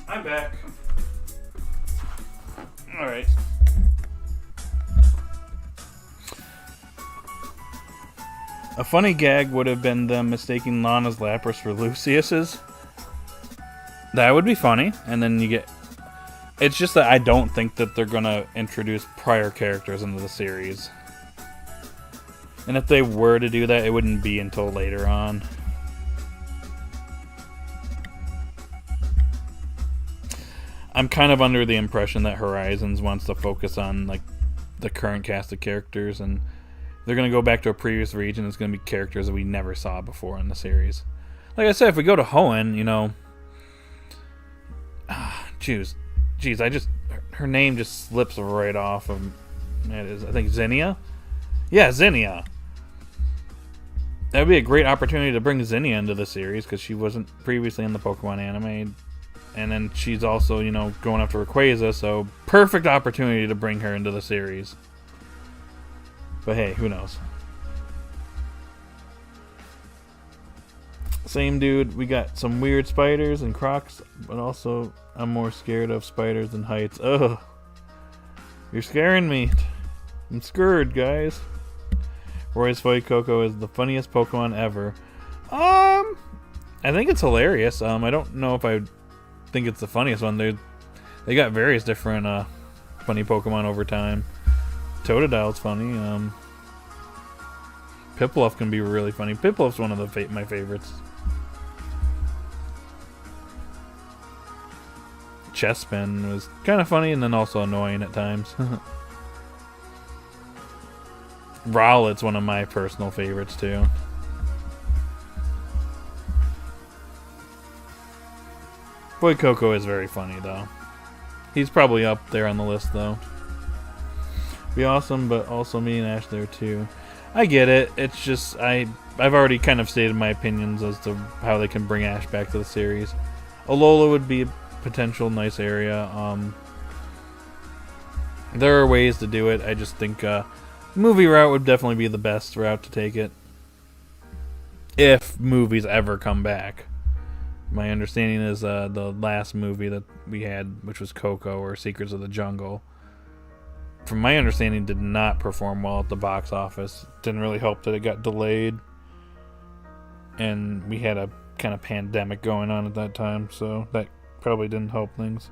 I'm back. Alright. A funny gag would have been them mistaking Lana's Lapras for Lucius's. That would be funny. And then you get... It's just that I don't think that they're going to introduce prior characters into the series. And if they were to do that, it wouldn't be until later on. I'm kind of under the impression that Horizons wants to focus on like the current cast of characters, and they're going to go back to a previous region. It's going to be characters that we never saw before in the series. Like I said, if we go to Hoenn, you know, jeez, her name just slips right off of. It is, I think, Zinnia. Yeah, Zinnia. That would be a great opportunity to bring Zinnia into the series because she wasn't previously in the Pokemon anime. And then she's also, you know, going after Rayquaza, so perfect opportunity to bring her into the series. But hey, who knows? Same dude, we got some weird spiders and crocs, but also I'm more scared of spiders than heights. Ugh. You're scaring me. I'm scared, guys. Roy's Fuecoco is the funniest Pokemon ever. I think it's hilarious. I don't know if I think it's the funniest one. They got various different funny Pokemon over time. Totodile's funny. Piplup can be really funny. Piplup's one of my favorites. Chespin was kind of funny and then also annoying at times. Rowlet's one of my personal favorites too. Fuecoco is very funny though. He's probably up there on the list though. Be awesome, but also me and Ash there too. I get it. It's just I've already kind of stated my opinions as to how they can bring Ash back to the series. Alola would be a potential nice area. There are ways to do it. I just think movie route would definitely be the best route to take it. If movies ever come back. My understanding is the last movie that we had, which was Coco or Secrets of the Jungle, from my understanding, did not perform well at the box office. Didn't really help that it got delayed. And we had a kind of pandemic going on at that time, so that probably didn't help things.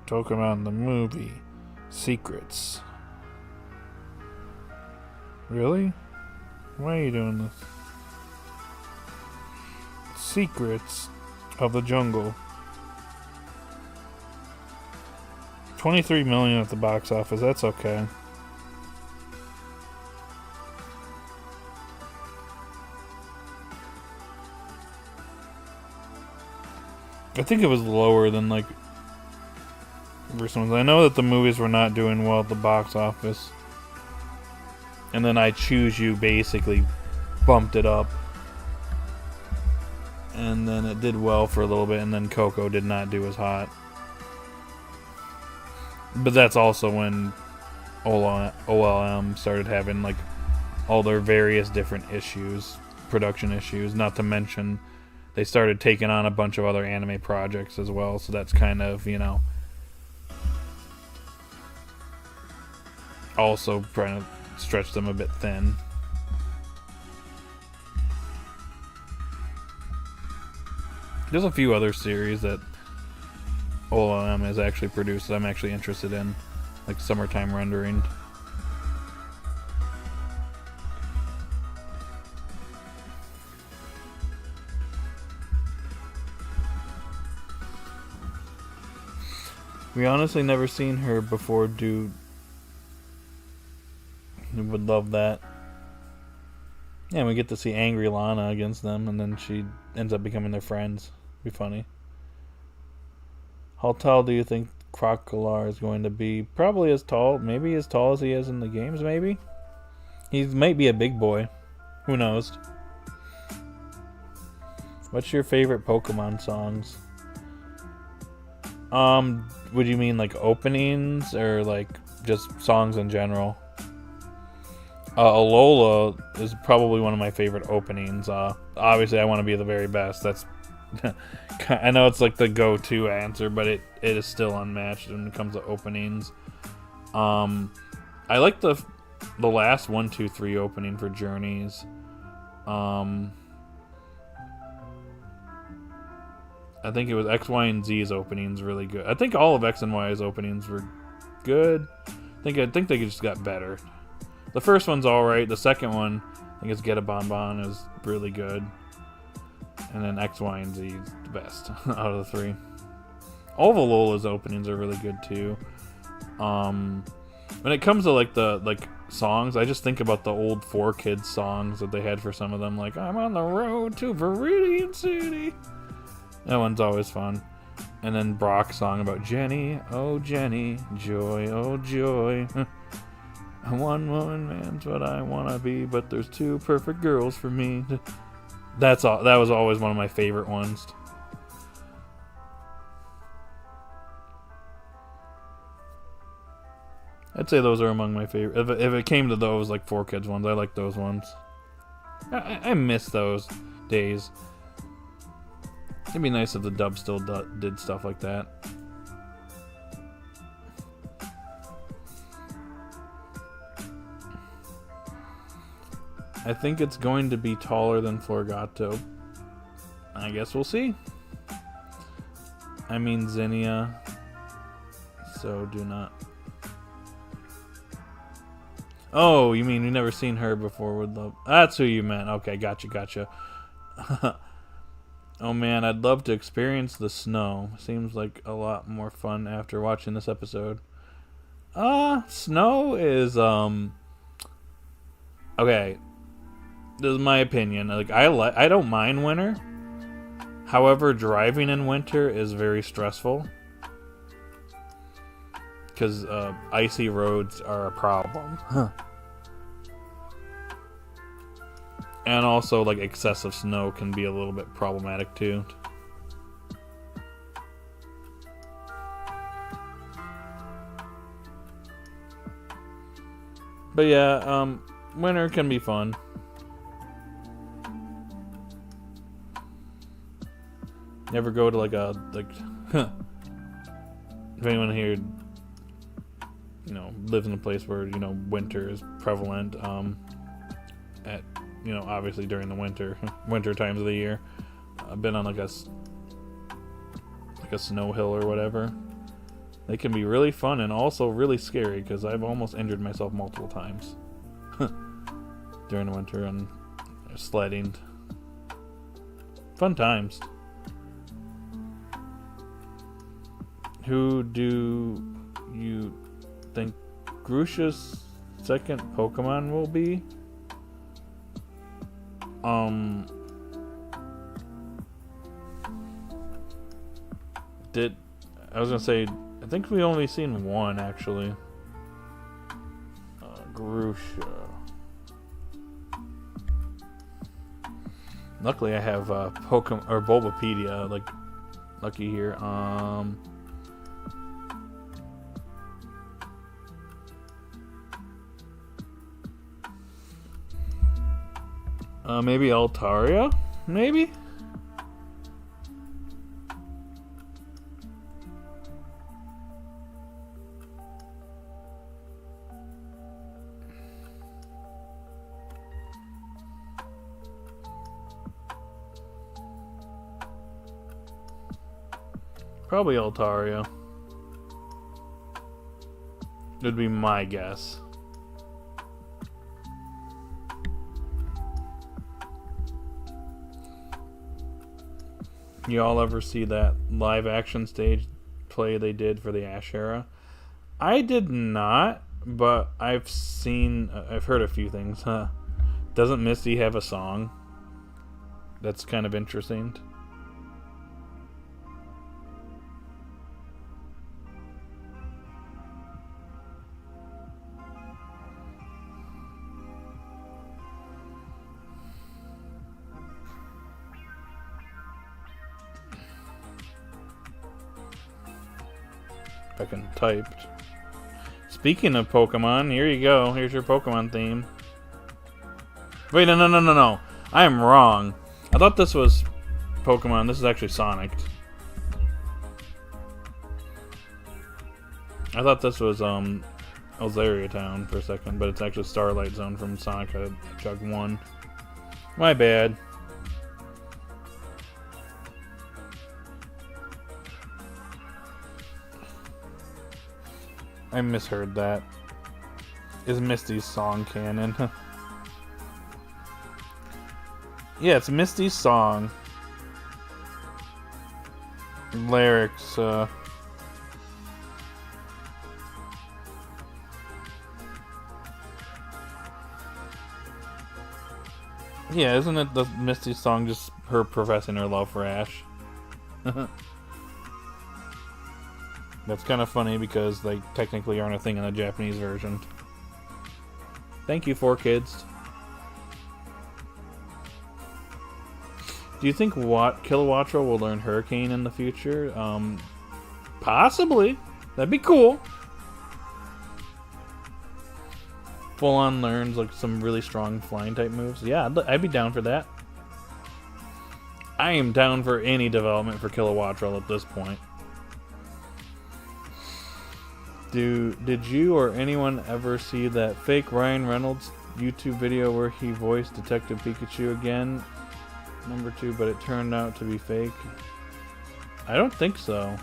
Pokemon the movie. Secrets. Really? Why are you doing this? Secrets of the Jungle. 23 million at the box office. That's okay. I think it was lower than like first ones. I know that the movies were not doing well at the box office. And then I Choose You basically bumped it up. And then it did well for a little bit, and then Coco did not do as hot. But that's also when OLM started having like all their various different issues, production issues, not to mention they started taking on a bunch of other anime projects as well, so that's kind of, also trying to stretch them a bit thin. There's a few other series that OLM has actually produced that I'm actually interested in, like Summertime Rendering. We honestly never seen her before, dude. We would love that. Yeah, we get to see angry Lana against them, and then she ends up becoming their friends. Be funny. How tall do you think Crocodile is going to be? Probably as tall, maybe as tall as he is in the games, maybe? He might be a big boy. Who knows? What's your favorite Pokemon songs? Would you mean like openings or like just songs in general? Alola is probably one of my favorite openings. Obviously, I want to be the very best. That's I know it's like the go-to answer, but it is still unmatched when it comes to openings. I like the last 1, 2, 3 opening for Journeys. I think it was X, Y, and Z's openings really good. I think all of X and Y's openings were good. I think they just got better. The first one's alright. The second one, I think it's Get a Bon Bon, is really good. And then X, Y, and Z is the best out of the 3. All of Alola's openings are really good too. When it comes to like songs, I just think about the old 4Kids songs that they had for some of them, like I'm on the road to Viridian City. That one's always fun. And then Brock's song about Jenny, oh Jenny, joy, oh joy. One woman man's what I wanna be, but there's 2 perfect girls for me. That's all. That was always one of my favorite ones. I'd say those are among my favorite. If it came to those like 4Kids ones, I like those ones. I miss those days. It'd be nice if the dub still did stuff like that. I think it's going to be taller than Florgato. I guess we'll see. I mean Zinnia. So do not. Oh, you mean you've never seen her before? Would love. That's who you meant. Okay, gotcha. Oh man, I'd love to experience the snow. Seems like a lot more fun after watching this episode. Snow is okay. This is my opinion. Like I don't mind winter. However, driving in winter is very stressful because icy roads are a problem. And also, like, excessive snow can be a little bit problematic too. But yeah, winter can be fun. Never go to like if anyone here, lives in a place where winter is prevalent. At obviously during the winter times of the year, I've been on like a snow hill or whatever. They can be really fun and also really scary because I've almost injured myself multiple times during the winter on sledding. Fun times. Who do you think Grusha's second Pokemon will be? I think we only seen one actually. Grusha. Luckily, I have Pokemon or Bulbapedia, like lucky here. Maybe Altaria? Maybe? Probably Altaria. Would be my guess. You all ever see that live action stage play they did for the Ash era? I did not, but I've heard a few things. Doesn't Misty have a song? That's kind of interesting. I can type. Speaking of Pokemon, here you go. Here's your Pokemon theme. Wait, no. I am wrong. I thought this was Pokemon. This is actually Sonic. I thought this was Alzaria Town for a second, but it's actually Starlight Zone from Sonic Hedgehog 1. My bad. I misheard that. Is Misty's song canon? Yeah, it's Misty's song. Lyrics, yeah, isn't it the Misty's song just her professing her love for Ash? That's kind of funny because they technically aren't a thing in the Japanese version. Thank you, 4Kids. Do you think Kilowattrel will learn Hurricane in the future? Possibly. That'd be cool. Full on learns like some really strong flying type moves. Yeah, I'd be down for that. I am down for any development for Kilowattrel at this point. Did you or anyone ever see that fake Ryan Reynolds YouTube video where he voiced Detective Pikachu again? Number 2, but it turned out to be fake. I don't think so.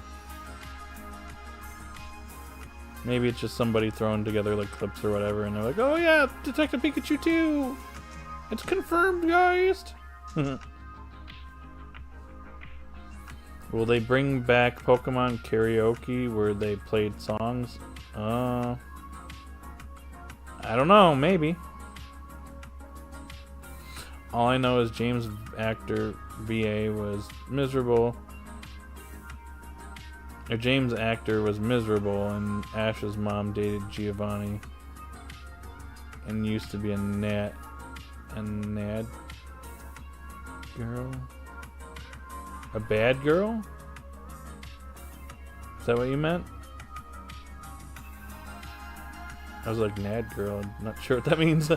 Maybe it's just somebody throwing together like clips or whatever, and they're like, "Oh yeah, Detective Pikachu 2! It's confirmed, guys!" Will they bring back Pokemon karaoke where they played songs? I don't know, maybe. All I know is James actor VA was miserable. Or James actor was miserable, and Ash's mom dated Giovanni and used to be a Nad girl. A bad girl? Is that what you meant? I was like, Nad girl. I'm not sure what that means.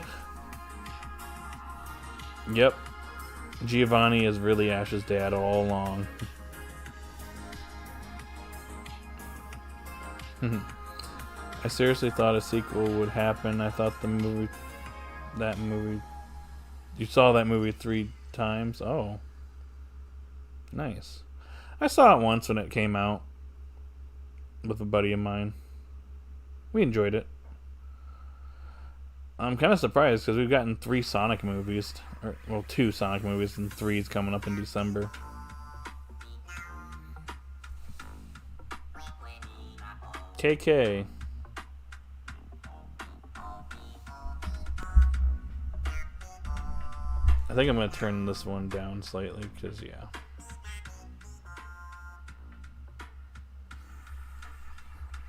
Yep. Giovanni is really Ash's dad all along. I seriously thought a sequel would happen. I thought that movie... You saw that movie 3 times? Oh. Nice. I saw it once when it came out with a buddy of mine. We enjoyed it. I'm kind of surprised because we've gotten 3 Sonic movies. Well, 2 Sonic movies and 3's coming up in December. KK. I think I'm going to turn this one down slightly because, yeah.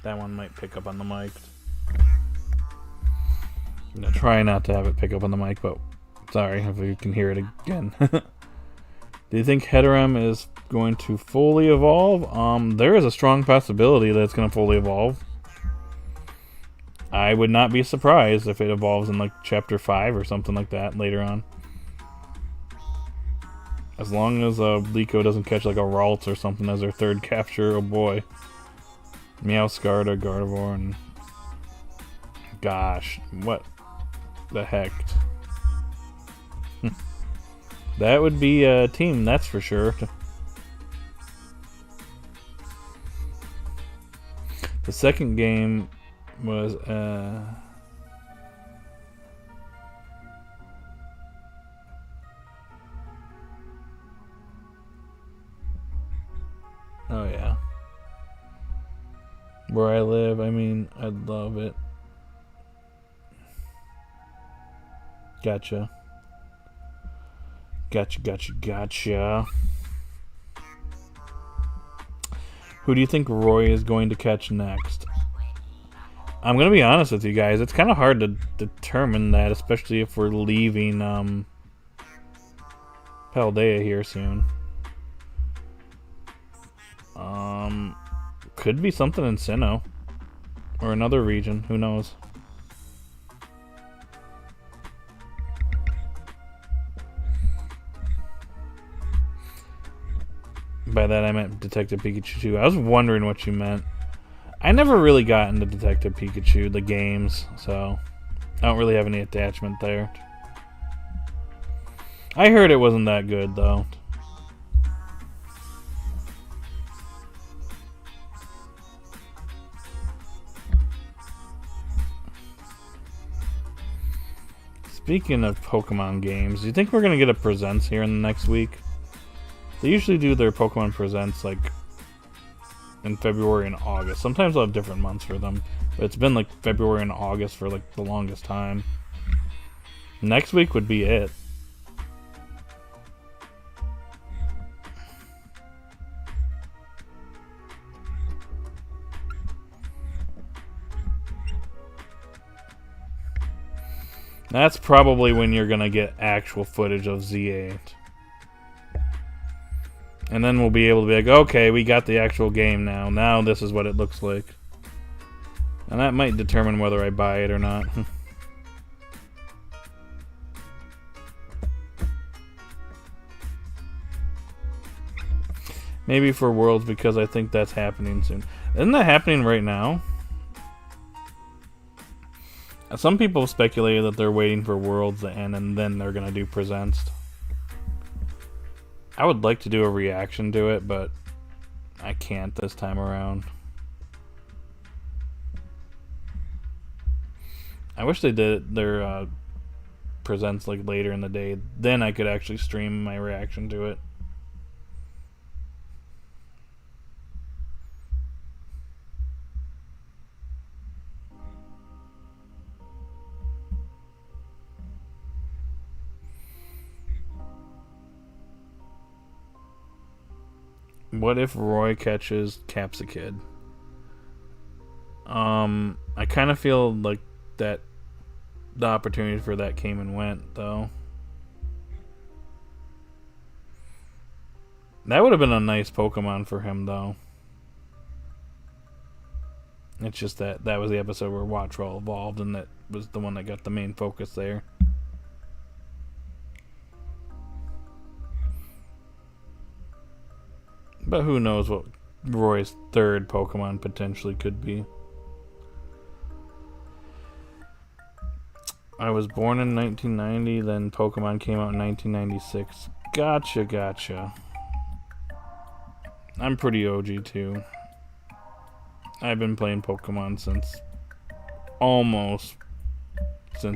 That one might pick up on the mic. I'm gonna try not to have it pick up on the mic, but sorry if you can hear it again. Do you think Heterum is going to fully evolve? There is a strong possibility that it's going to fully evolve. I would not be surprised if it evolves in like Chapter 5 or something like that later on. As long as Liko doesn't catch like a Ralts or something as their third capture, oh boy. Meowscarada, or Gardevoir, and... Gosh, what the heck? That would be a team, that's for sure. The second game was oh yeah. Where I live, I mean, I'd love it. Gotcha. Gotcha. Who do you think Roy is going to catch next? I'm going to be honest with you guys. It's kind of hard to determine that, especially if we're leaving Paldea here soon. Could be something in Sinnoh. Or another region. Who knows? By that I meant Detective Pikachu 2. I was wondering what you meant. I never really got into Detective Pikachu, the games, so I don't really have any attachment there. I heard it wasn't that good, though. Speaking of Pokemon games, do you think we're going to get a Presents here in the next week? They usually do their Pokemon Presents like in February and August. Sometimes they'll have different months for them, but it's been like February and August for like the longest time. Next week would be it. That's probably when you're gonna get actual footage of Z8. And then we'll be able to be like, okay, we got the actual game now. Now this is what it looks like. And that might determine whether I buy it or not. Maybe for Worlds, because I think that's happening soon. Isn't that happening right now? Some people have speculated that they're waiting for Worlds to end and then they're going to do Presents. I would like to do a reaction to it, but I can't this time around. I wish they did their Presents like later in the day. Then I could actually stream my reaction to it. What if Roy catches Capsakid? I kind of feel like that the opportunity for that came and went, though. That would have been a nice Pokemon for him, though. It's just that was the episode where Wattrel evolved, and that was the one that got the main focus there. But who knows what Roy's third Pokemon potentially could be. I was born in 1990, then Pokemon came out in 1996. Gotcha. I'm pretty OG too. I've been playing Pokemon since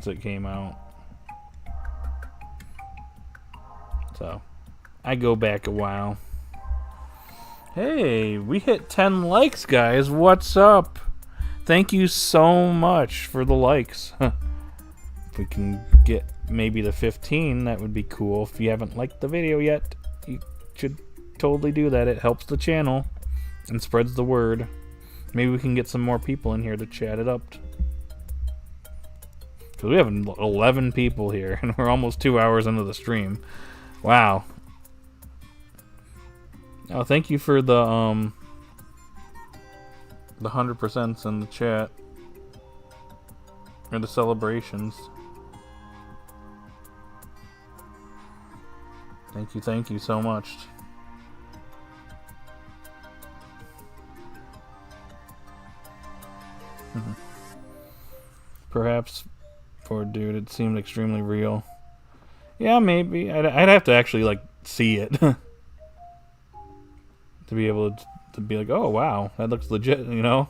it came out. So, I go back a while. Hey, we hit 10 likes, guys. What's up? Thank you so much for the likes. If we can get maybe to 15, that would be cool. If you haven't liked the video yet, you should totally do that. It helps the channel and spreads the word. Maybe we can get some more people in here to chat it up. Because we have 11 people here, and we're almost 2 hours into the stream. Wow. Oh, thank you for the 100% in the chat. Or the celebrations. Thank you so much. Perhaps, poor dude, it seemed extremely real. Yeah, maybe. I'd have to actually, like, see it. To be able to be like, oh, wow, that looks legit, you know?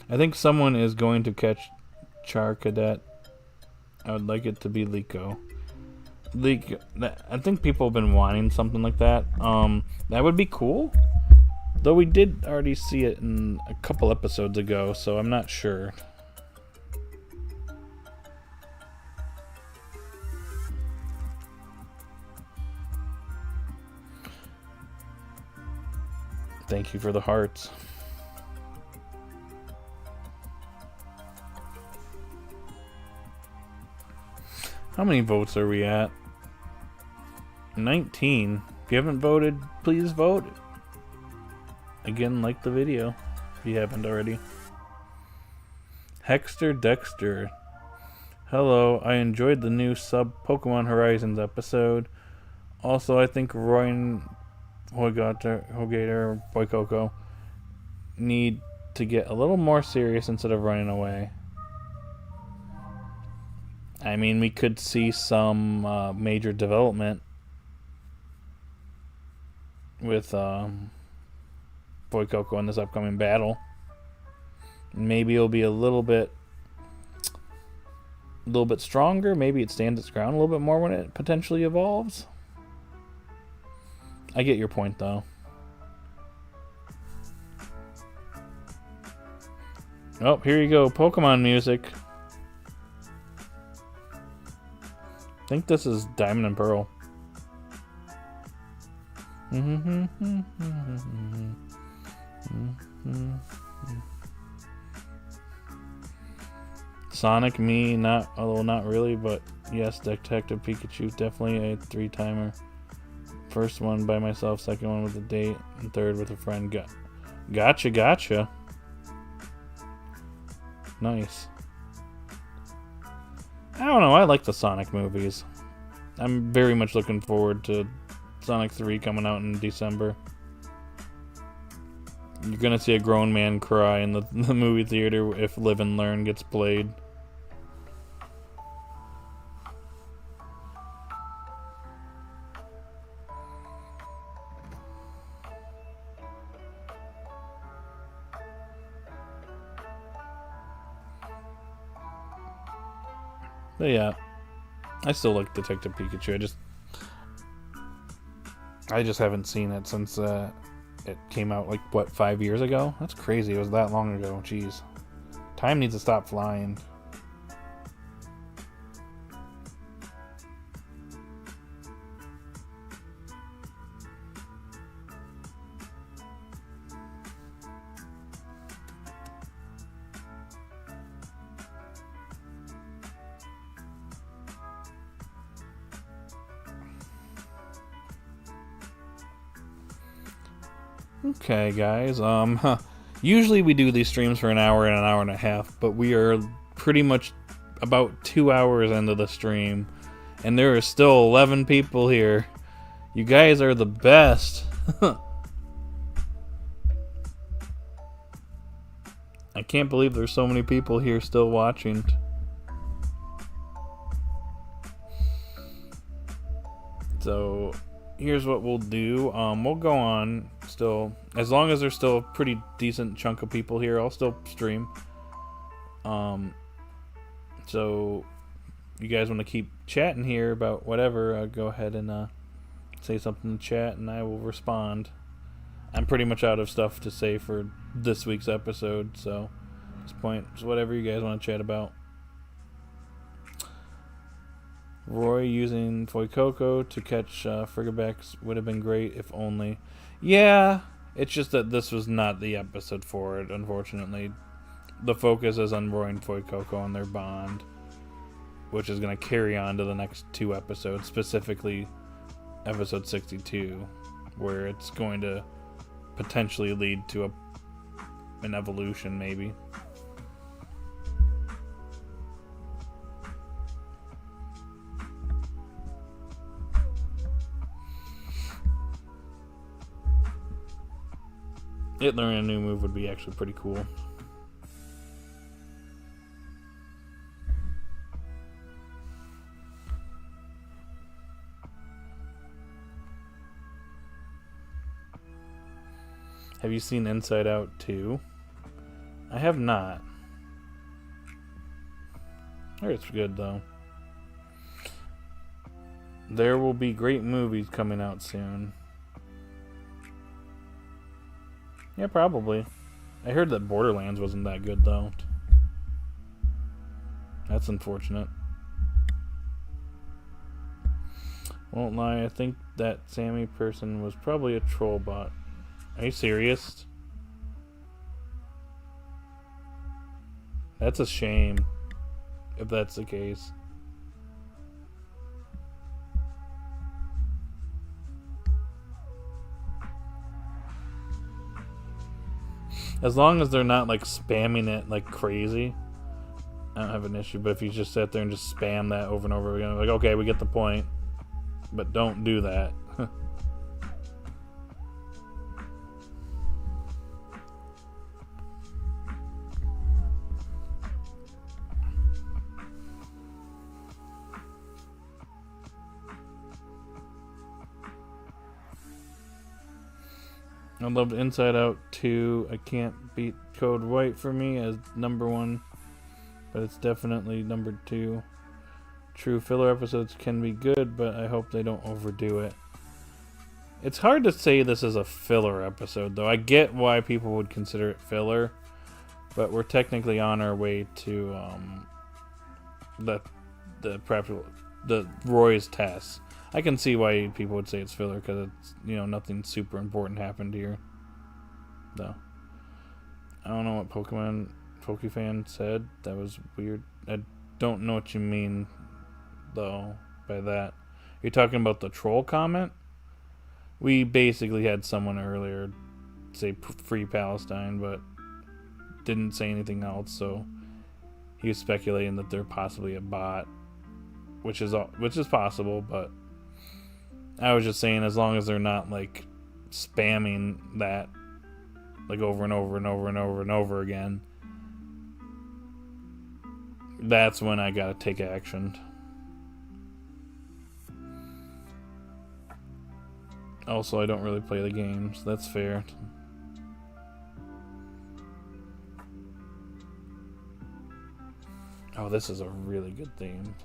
I think someone is going to catch Char Cadet. I would like it to be Liko. I think people have been wanting something like that. That would be cool. Though we did already see it in a couple episodes ago, so I'm not sure. Thank you for the hearts. How many votes are we at? 19. If you haven't voted, please vote. Again, like the video if you haven't already. Hexter Dexter. Hello, I enjoyed the new sub Pokemon Horizons episode. Also, I think Roy and Hogator, Boykoko need to get a little more serious instead of running away. I mean, we could see some major development with Boykoko in this upcoming battle. Maybe it'll be a little bit stronger. Maybe it stands its ground a little bit more when it potentially evolves. I get your point, though. Oh, here you go. Pokemon music. I think this is Diamond and Pearl. Sonic, me, although not really, but yes, Detective Pikachu, definitely a 3-timer. First one by myself, second one with a date, and third with a friend. Gotcha. Nice. I don't know, I like the Sonic movies. I'm very much looking forward to Sonic 3 coming out in December. You're gonna see a grown man cry in the movie theater if Live and Learn gets played. But yeah, I still like Detective Pikachu. I just haven't seen it since it came out, like, what, 5 years ago? That's crazy. It was that long ago. Jeez. Time needs to stop flying. Okay, guys. Usually we do these streams for an hour and a half, but we are pretty much about 2 hours into the stream, and there are still 11 people here. You guys are the best. I can't believe there's so many people here still watching. So here's what we'll do. We'll go on still. As long as there's still a pretty decent chunk of people here, I'll still stream. So you guys want to keep chatting here about whatever, go ahead and say something in chat and I will respond. I'm pretty much out of stuff to say for this week's episode, so at this point, it's whatever you guys want to chat about. Roy using Foikoko to catch Frigabacks would have been great if only. Yeah, It's just that this was not the episode for it, unfortunately. The focus is on Roy and Fuecoco and their bond, which is going to carry on to the next 2 episodes, specifically episode 62, where it's going to potentially lead to an evolution, maybe. It learning a new move would be actually pretty cool. Have you seen Inside Out 2? I have not. I heard it's good though. There will be great movies coming out soon. Yeah, probably. I heard that Borderlands wasn't that good, though. That's unfortunate. Won't lie, I think that Sammy person was probably a troll bot. Are you serious? That's a shame, if that's the case. As long as they're not like spamming it like crazy, I don't have an issue. But if you just sit there and just spam that over and over again, like, okay, we get the point, but don't do that. I loved Inside Out 2. I can't beat Code White for me as number 1, but it's definitely number 2. True, filler episodes can be good, but I hope they don't overdo it. It's hard to say this is a filler episode, though. I get why people would consider it filler, but we're technically on our way to the Roy's test. I can see why people would say it's filler, because it's, nothing super important happened here. Though. I don't know what Pokefan said. That was weird. I don't know what you mean, though, by that. You're talking about the troll comment? We basically had someone earlier say Free Palestine, but didn't say anything else, so he was speculating that they're possibly a bot, which is possible, but I was just saying, as long as they're not like spamming that like over and over and over and over and over again, that's when I gotta take action. Also, I don't really play the games. That's fair. Oh, this is a really good theme.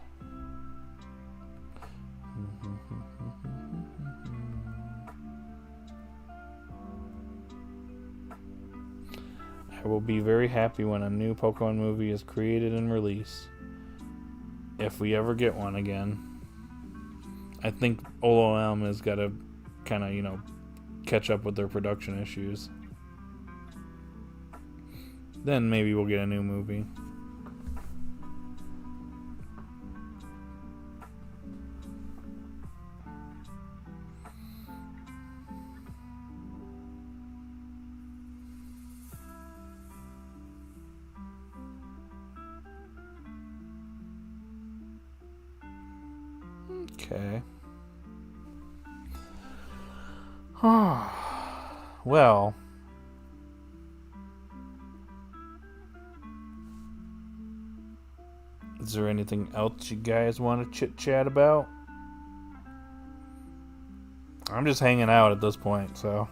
I will be very happy when a new Pokemon movie is created and released. If we ever get one again. I think OLM has got to kind of, catch up with their production issues. Then maybe we'll get a new movie. Okay. Well, is there anything else you guys want to chit chat about? I'm just hanging out at this point, so.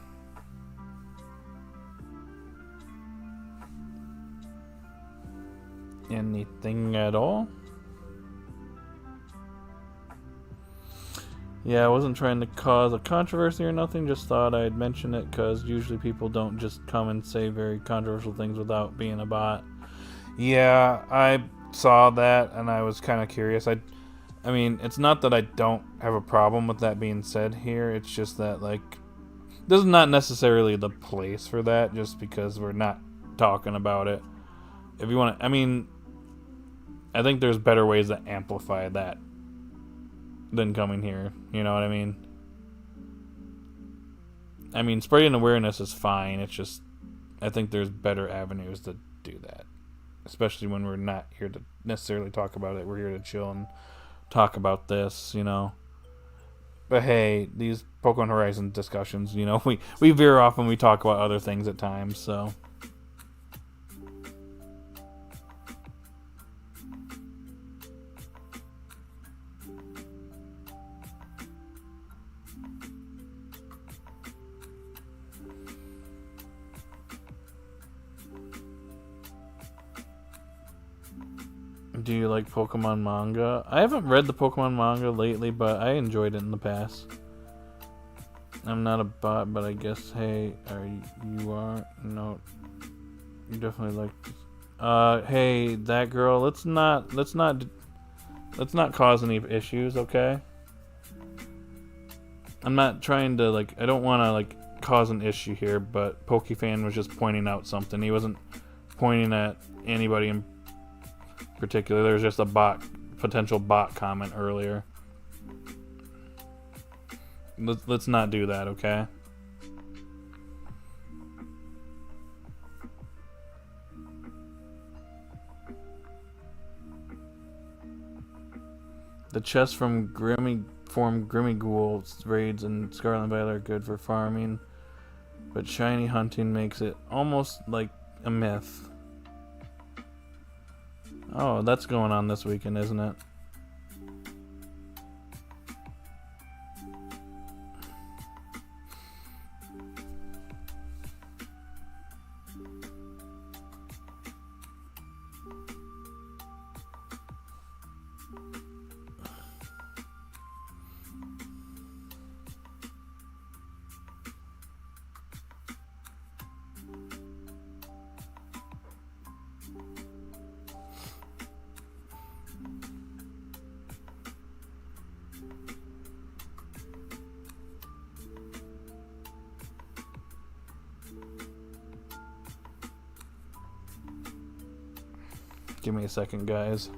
Anything at all? Yeah, I wasn't trying to cause a controversy or nothing, just thought I'd mention it because usually people don't just come and say very controversial things without being a bot. Yeah, I saw that and I was kind of curious. I mean, it's not that I don't have a problem with that being said here, it's just that, like, this is not necessarily the place for that, just because we're not talking about it. If you want to, I mean, I think there's better ways to amplify that than coming here. You know what I mean? I mean, spreading awareness is fine. It's just, I think there's better avenues to do that. Especially when we're not here to necessarily talk about it. We're here to chill and talk about this, you know. But hey, these Pokemon Horizon discussions, you know, we veer off when we talk about other things at times, so. Do you like Pokemon manga? I haven't read the Pokemon manga lately, but I enjoyed it in the past. I'm not a bot, but I guess, hey, you are? No, you definitely like. Hey, that girl. Let's not cause any issues, okay? I'm not trying to I don't want to cause an issue here, but Pokefan was just pointing out something. He wasn't pointing at anybody in particular. There was just a potential bot comment earlier. Let's not do that, okay? The chests from Grimmighoul raids and Scarlet and Violet are good for farming, but shiny hunting makes it almost like a myth. Oh, that's going on this weekend, isn't it? Give me a second, guys.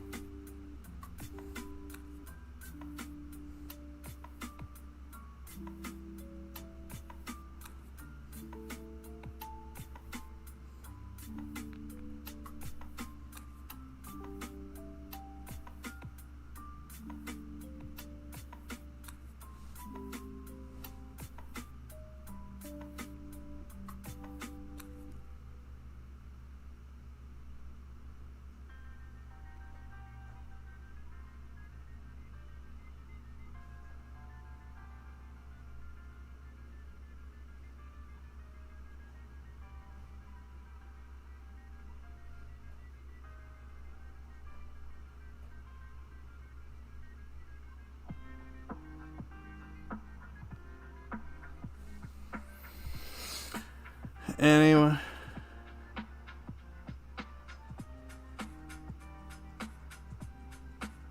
Anyway.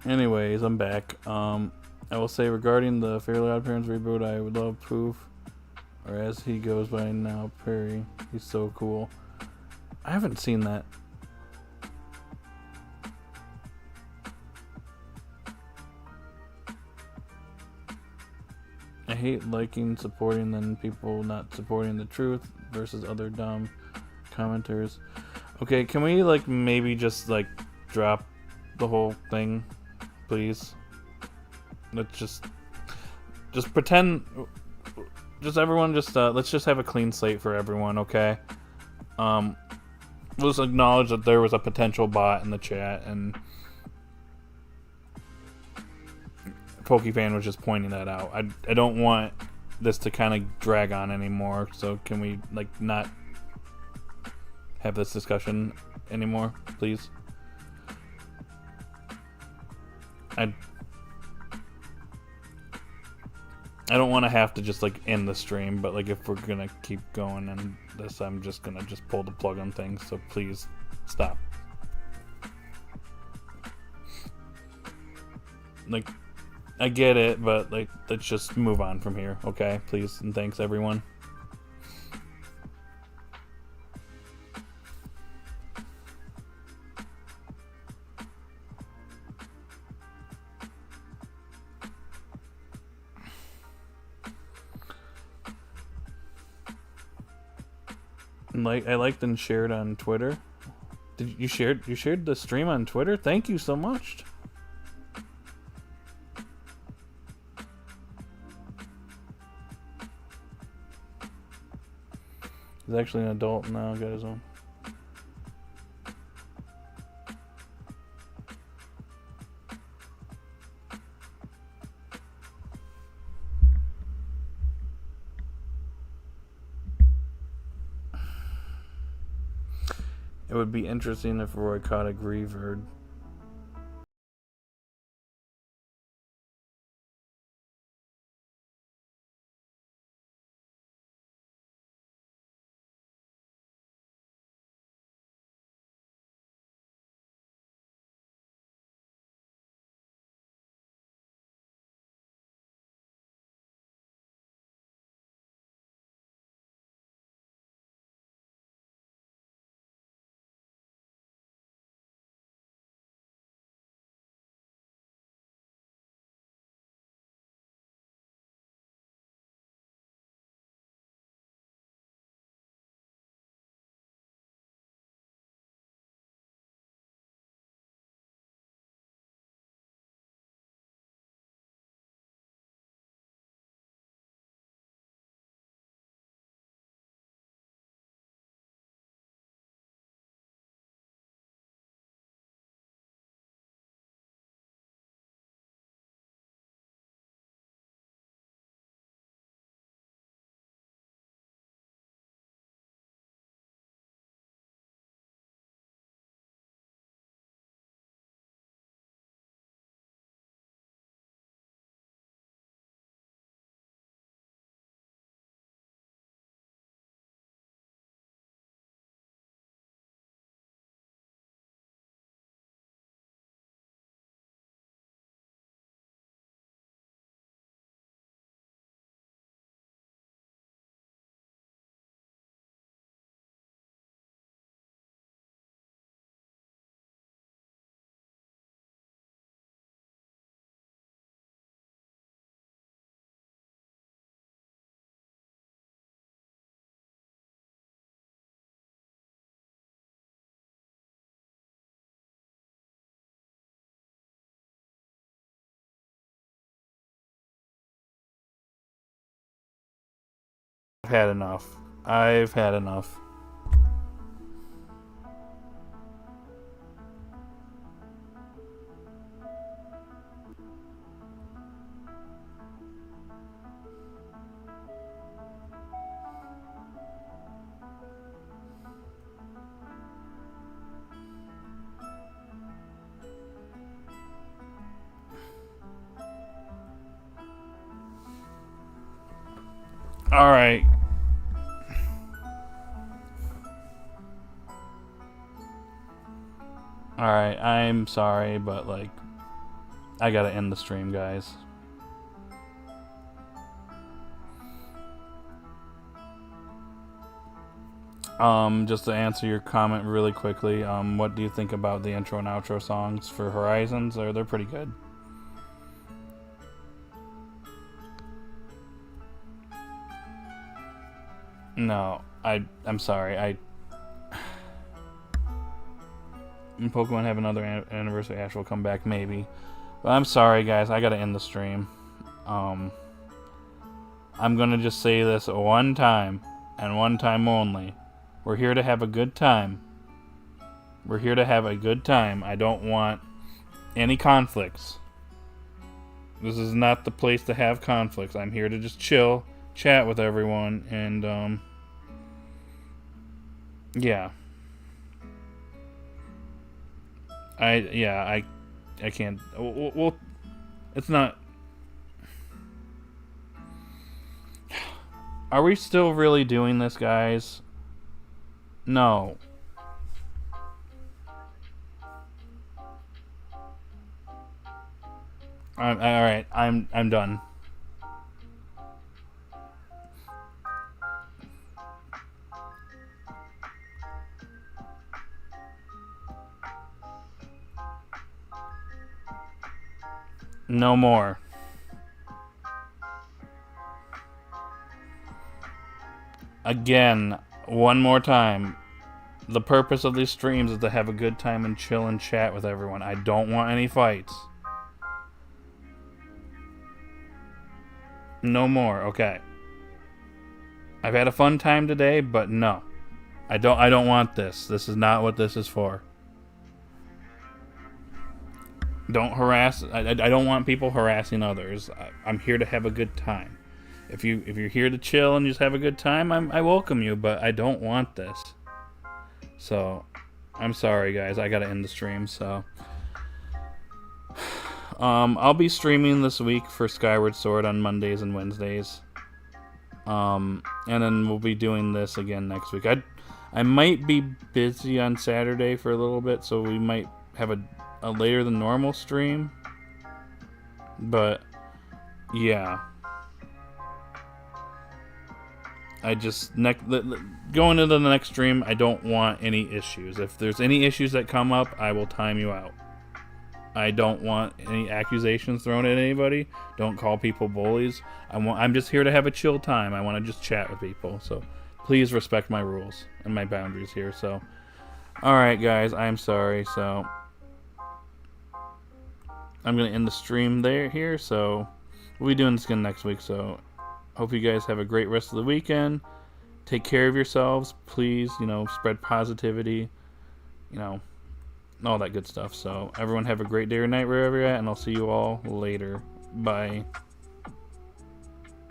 Anyways, I'm back. I will say regarding the Fairly Odd Parents reboot, I would love Poof, or as he goes by now, Perry. He's so cool. I haven't seen that. I hate liking, supporting, then people not supporting the truth versus other dumb commenters. Okay, can we maybe just drop the whole thing, please? Let's just pretend. Just everyone, let's just have a clean slate for everyone, okay? We'll just acknowledge that there was a potential bot in the chat, and Pokefan was just pointing that out. I don't want this to kind of drag on anymore, so can we not have this discussion anymore, please? I don't want to have to just end the stream, but if we're gonna keep going and this, I'm just gonna pull the plug on things, so please stop. I get it, but let's just move on from here, okay? Please and thanks, everyone. I liked and shared on Twitter. Did you shared the stream on Twitter? Thank you so much. He's actually an adult now, got his own. It would be interesting if Roy caught a Grieverd. I've had enough. I've had enough. All right. Alright, I'm sorry, but like, I gotta end the stream, guys. Just to answer your comment really quickly, what do you think about the intro and outro songs for Horizons? They're pretty good. No, I'm sorry, Pokemon have another anniversary. Ash will come back, maybe. But I'm sorry, guys. I gotta end the stream. I'm gonna just say this one time, and one time only. We're here to have a good time. We're here to have a good time. I don't want any conflicts. This is not the place to have conflicts. I'm here to just chill, chat with everyone, and, yeah. I can't. Well, it's not. Are we still really doing this, guys? No. All right. I'm done. No more. Again, one more time. The purpose of these streams is to have a good time and chill and chat with everyone. I don't want any fights. No more. Okay. I've had a fun time today, but no. I don't want this. This is not what this is for. Don't harass. I don't want people harassing others. I'm here to have a good time. If you're here to chill and just have a good time, I welcome you, but I don't want this. So, I'm sorry guys. I gotta end the stream. So, I'll be streaming this week for Skyward Sword on Mondays and Wednesdays. And then we'll be doing this again next week. I might be busy on Saturday for a little bit, so we might have a later than normal stream. But yeah, I just going into the next stream, I don't want any issues. If there's any issues that come up, I will time you out. I don't want any accusations thrown at anybody. Don't call people bullies. I'm just here to have a chill time. I want to just chat with people. So please respect my rules and my boundaries here. So, all right, guys, I'm sorry. So I'm gonna end the stream here. So we'll be doing this again next week. So hope you guys have a great rest of the weekend. Take care of yourselves, please. Spread positivity. All that good stuff. So everyone have a great day or night wherever you're at, and I'll see you all later. Bye.